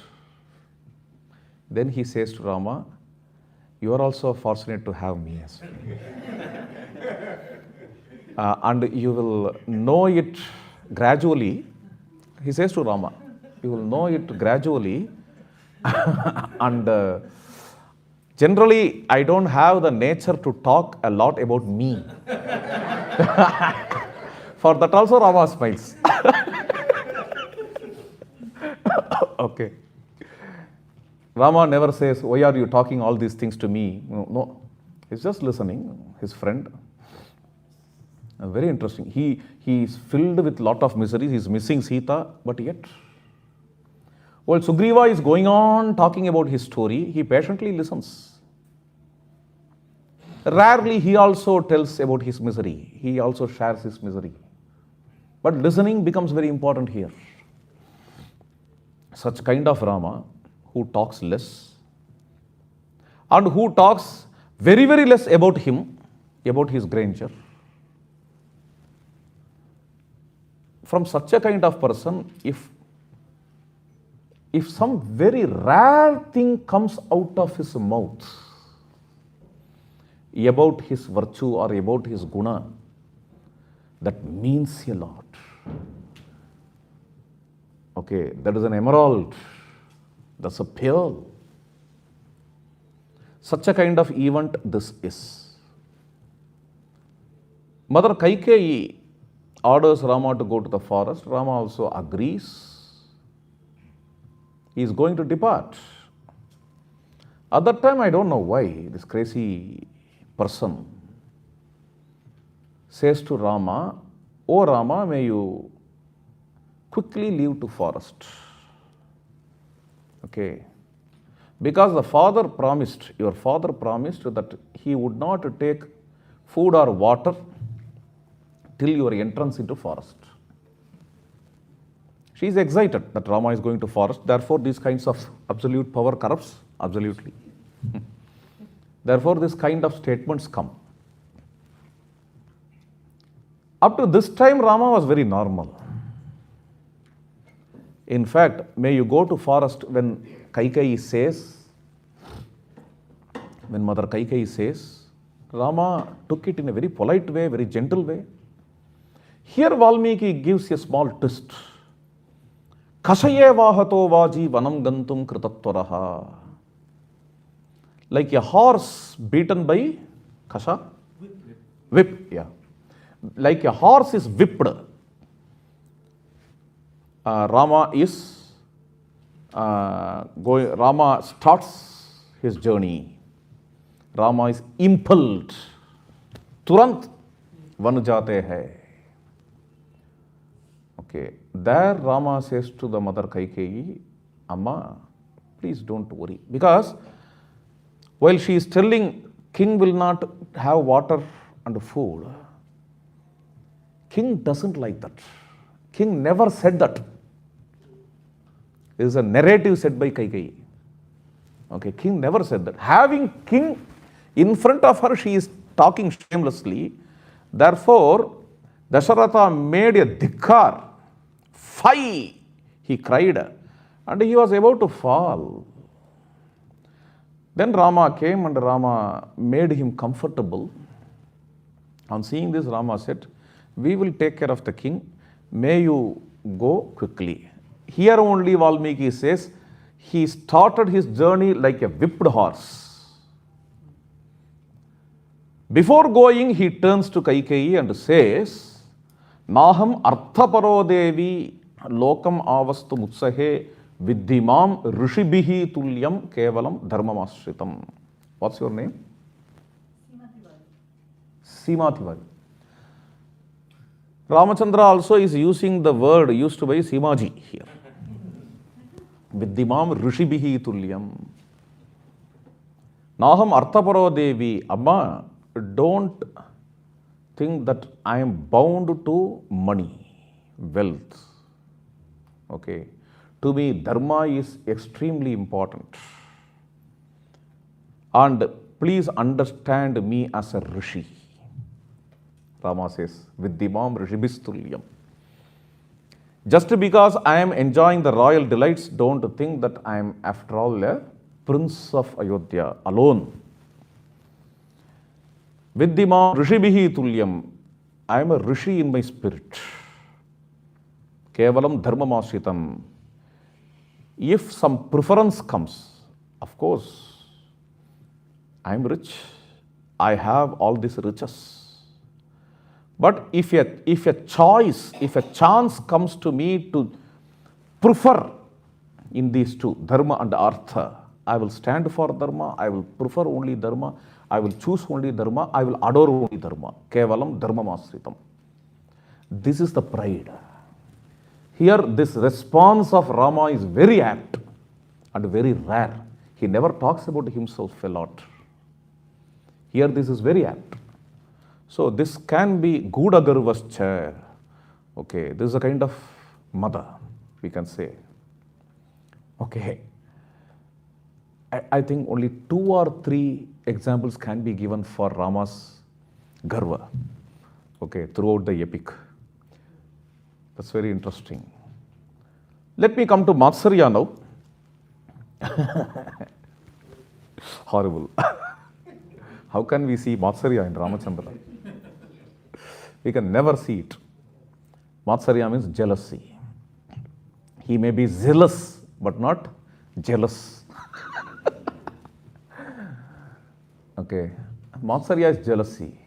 Then he says to Rama, you are also fortunate to have me as well. And you will know it gradually. He says to Rama, you will know it gradually. And generally, I don't have the nature to talk a lot about me. For that also Rama smiles. Okay. Rama never says, why are you talking all these things to me? No. He's just listening, his friend. Very interesting. He is filled with lot of miseries. He's missing Sita, but yet, while Sugriva is going on talking about his story, he patiently listens. Rarely he also tells about his misery. He also shares his misery. But listening becomes very important here. Such kind of Rama who talks less and who talks very, very less about him, about his grandeur. From such a kind of person, if some very rare thing comes out of his mouth about his virtue or about his guna, that means a lot. Okay, that is an emerald, that's a pearl. Such a kind of event this is. Mother Kaikeyi orders Rama to go to the forest. Rama also agrees. He is going to depart. At that time, I don't know why this crazy person says to Rama, "Oh Rama, may you quickly leave to forest." Okay. Because your father promised that he would not take food or water till your entrance into forest. She is excited that Rama is going to forest. Therefore, these kinds of absolute power corrupts absolutely. Therefore, this kind of statements come. Up to this time, Rama was very normal. In fact, may you go to forest when Kaikeyi says, when Mother Kaikeyi says, Rama took it in a very polite way, very gentle way. Here Valmiki gives a small twist. Kashaye vahato vaji vanam gantum kritatvaraha. Like a horse beaten by kasha? Whip, yeah. Like a horse is whipped. Rama starts his journey. Rama is impelled. Turant van jate hai. Okay. There Rama says to the mother Kaikeyi, Amma, please don't worry. Because while she is telling king will not have water and food, king doesn't like that. King never said that. It is a narrative said by Kaikeyi. Okay, king never said that. Having king in front of her, she is talking shamelessly. Therefore, Dasharatha made a dhikkar. Fie! He cried. And he was about to fall. Then Rama came and Rama made him comfortable. On seeing this, Rama said, we will take care of the king. May you go quickly. Here only Valmiki says, he started his journey like a whipped horse. Before going, he turns to Kaikeyi and says, Naham arthaparo devi lokam avastu mutsahe viddhimam rishibihi tulyam kevalam dharmamasritam. What's your name? Sima Tiwari. Ramachandra also is using the word used by Simaji here. Viddhimam rishibihi tulyam. Naham arthaparo devi. Amma, don't think that I am bound to money, wealth. Okay. To me, dharma is extremely important. And please understand me as a rishi. Rama says, Viddhimam rishibistulyam. Just because I am enjoying the royal delights, don't think that I am after all a prince of Ayodhya, alone. Vidyama Rishibhihi Tulyam. I am a Rishi in my spirit. Kevalam Dharmamasritam. If some preference comes, of course, I am rich. I have all these riches. But if a choice, if a chance comes to me to prefer in these two, dharma and artha, I will stand for dharma, I will prefer only dharma, I will choose only dharma, I will adore only dharma. Kevalam dharmamasritam. This is the pride. Here, this response of Rama is very apt and very rare. He never talks about himself a lot. Here, this is very apt. So, this can be Gudagarvascha. Okay, this is a kind of mother, we can say. Okay. I think only 2 or 3 examples can be given for Rama's Garva, okay, throughout the epic. That's very interesting. Let me come to Matsarya now. Horrible. How can we see Matsarya in Ramachandra? We can never see it. Matsarya means jealousy. He may be zealous, but not jealous. Okay. Matsarya is jealousy.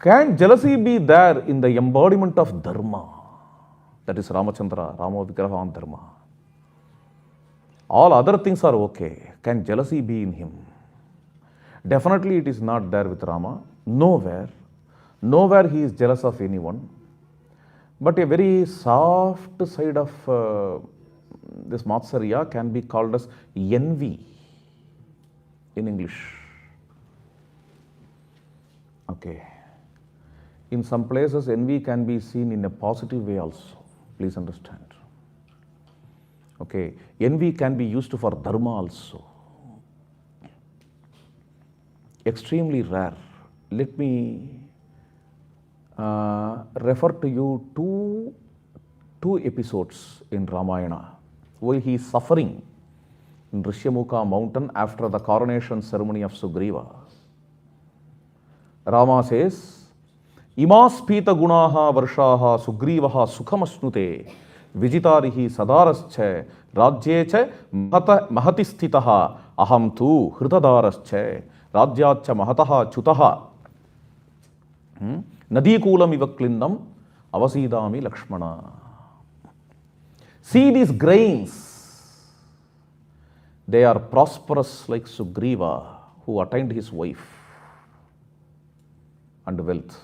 Can jealousy be there in the embodiment of dharma? That is Ramachandra, Rama Vigraha Dharma. All other things are okay. Can jealousy be in him? Definitely it is not there with Rama. Nowhere. Nowhere he is jealous of anyone. But a very soft side of this Matsarya can be called as envy in English. Okay. In some places, envy can be seen in a positive way also. Please understand. Okay. Envy can be used for dharma also. Extremely rare. Let me refer to you two episodes in Ramayana. While he is suffering in Rishyamukha mountain after the coronation ceremony of Sugriva, Rama says, Imas pita gunaha varshaha sugrivaha sukhamasnute vijitarihi sadarascha rajyecha mahati sthitaha aham tu hritadarascha rajyacha mahataha chutaha nadikulam ivaklindam avasidami Lakshmana. See these grains. They are prosperous like Sugriva, who attained his wife and wealth.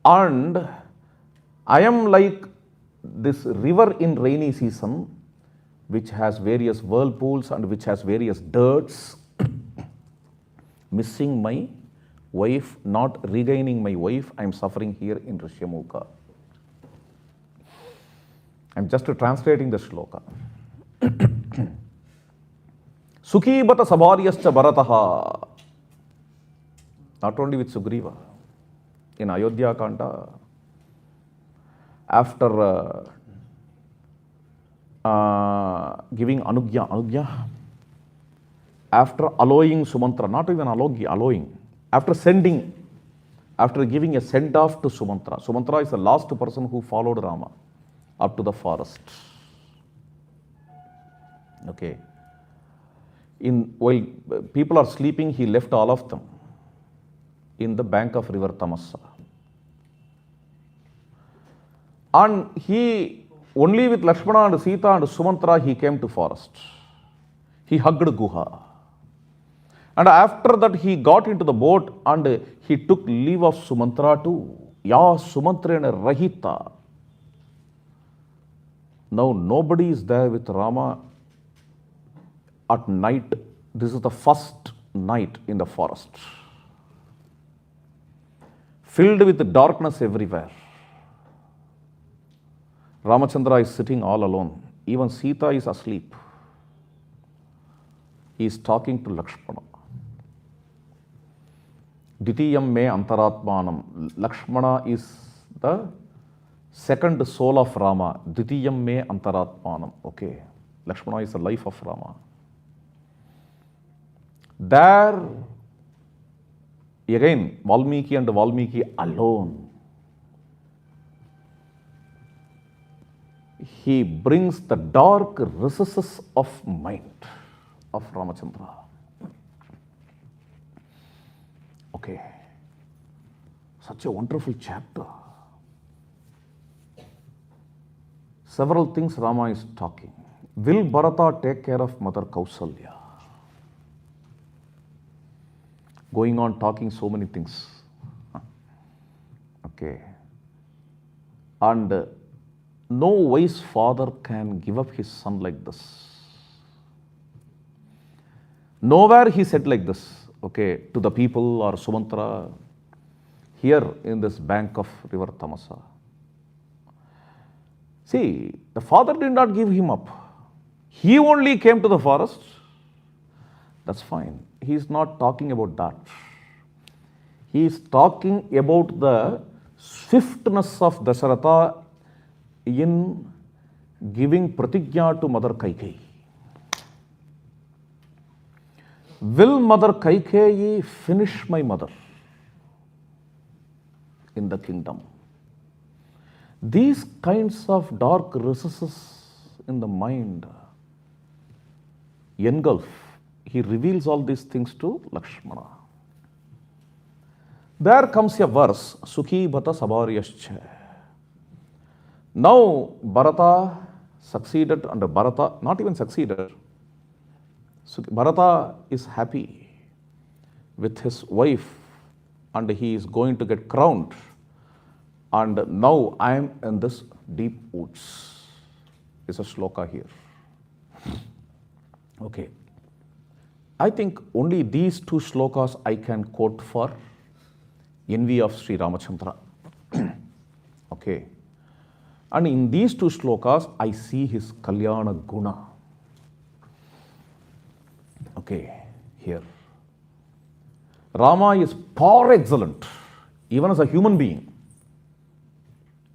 And I am like this river in rainy season, which has various whirlpools and which has various dirts, missing my wife, not regaining my wife. I am suffering here in Rishyamukha. I am just translating the shloka. Sukhi bata sabaryascha bharataha. Not only with Sugriva. In Ayodhya Kanda, after giving Anugya, after allowing Sumantra, not even allowing, after giving a send-off to Sumantra. Sumantra is the last person who followed Rama up to the forest. Okay. While people are sleeping, he left all of them in the bank of river Tamasa. And he, only with Lakshmana and Sita and Sumantra, he came to forest. He hugged Guha. And after that, he got into the boat and he took leave of Sumantra too. Ya Sumantrena Rahita. Now, nobody is there with Rama at night. This is the first night in the forest. Filled with darkness everywhere. Ramachandra is sitting all alone. Even Sita is asleep. He is talking to Lakshmana. Ditiyam me antaratmanam. Lakshmana is the second soul of Rama. Ditiyam me antaratmanam. Okay. Lakshmana is the life of Rama. There, again, Valmiki and Valmiki alone, he brings the dark recesses of mind of Ramachandra. Okay, such a wonderful chapter. Several things Rama is talking. Will Bharata take care of Mother Kausalya? Going on talking so many things. Okay. And no wise father can give up his son like this. Nowhere he said like this, okay, to the people or Sumantra, here in this bank of river Tamasa. See, the father did not give him up. He only came to the forest. That's fine. He is not talking about that. He is talking about the swiftness of Dasharatha in giving pratigya to Mother Kaikeyi. Will Mother Kaikeyi finish my mother in the kingdom? These kinds of dark recesses in the mind engulf. He reveals all these things to Lakshmana. There comes a verse, Sukhi Bhata Sabaryascha. Now Bharata succeeded, and Bharata not even succeeded. Bharata is happy with his wife and he is going to get crowned. And now I am in this deep woods. Is a shloka here. Okay. I think only these two shlokas I can quote for envy of Sri Ramachandra. Okay. And in these two shlokas, I see his Kalyana Guna. Okay, here. Rama is far excellent, even as a human being.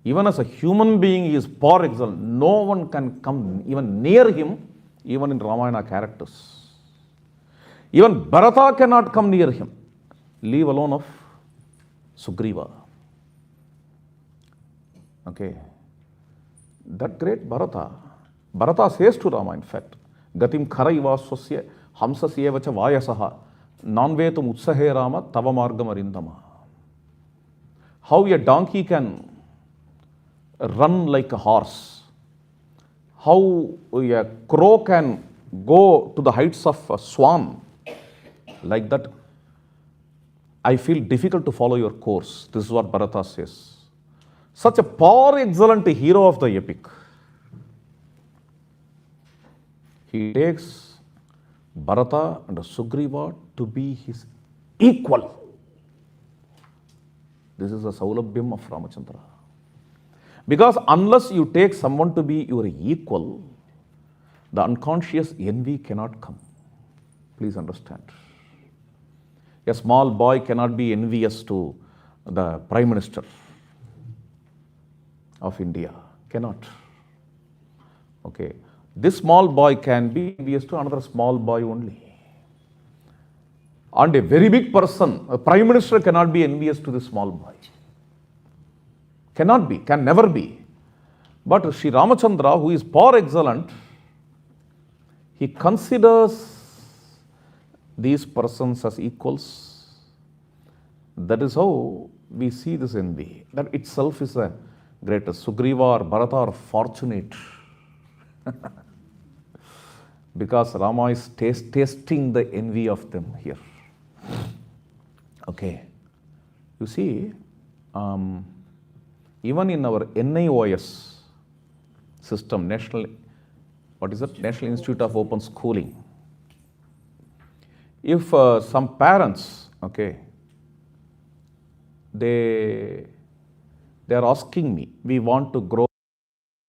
Even as a human being, he is far excellent. No one can come even near him, even in Ramayana characters. Even Bharata cannot come near him, leave alone of Sugriva. Okay. That great Bharata. Bharata says to Rama, in fact, Gatim Kharaiva Swasya Hamsasyevacha Vayasaha Nanvetum Utsahe Rama Tava Margam Arindama. How a donkey can run like a horse. How a crow can go to the heights of a swan. Like that, I feel difficult to follow your course. This is what Bharata says. Such a power excellent hero of the epic. He takes Bharata and Sugriva to be his equal. This is the Saulabhyam of Ramachandra. Because unless you take someone to be your equal, the unconscious envy cannot come. Please understand. A small boy cannot be envious to the Prime Minister of India. Cannot. Okay. This small boy can be envious to another small boy only. And a very big person, a Prime Minister cannot be envious to this small boy. Cannot be, can never be. But Sri Ramachandra, who is par excellent, he considers these persons as equals. That is how we see this envy. That itself is a greatest. Sugriva or Bharata are fortunate. Because Rama is tasting the envy of them here. Okay. You see, even in our NIOS system, National Institute of Open Schooling, if some parents, okay, they are asking me, we want to grow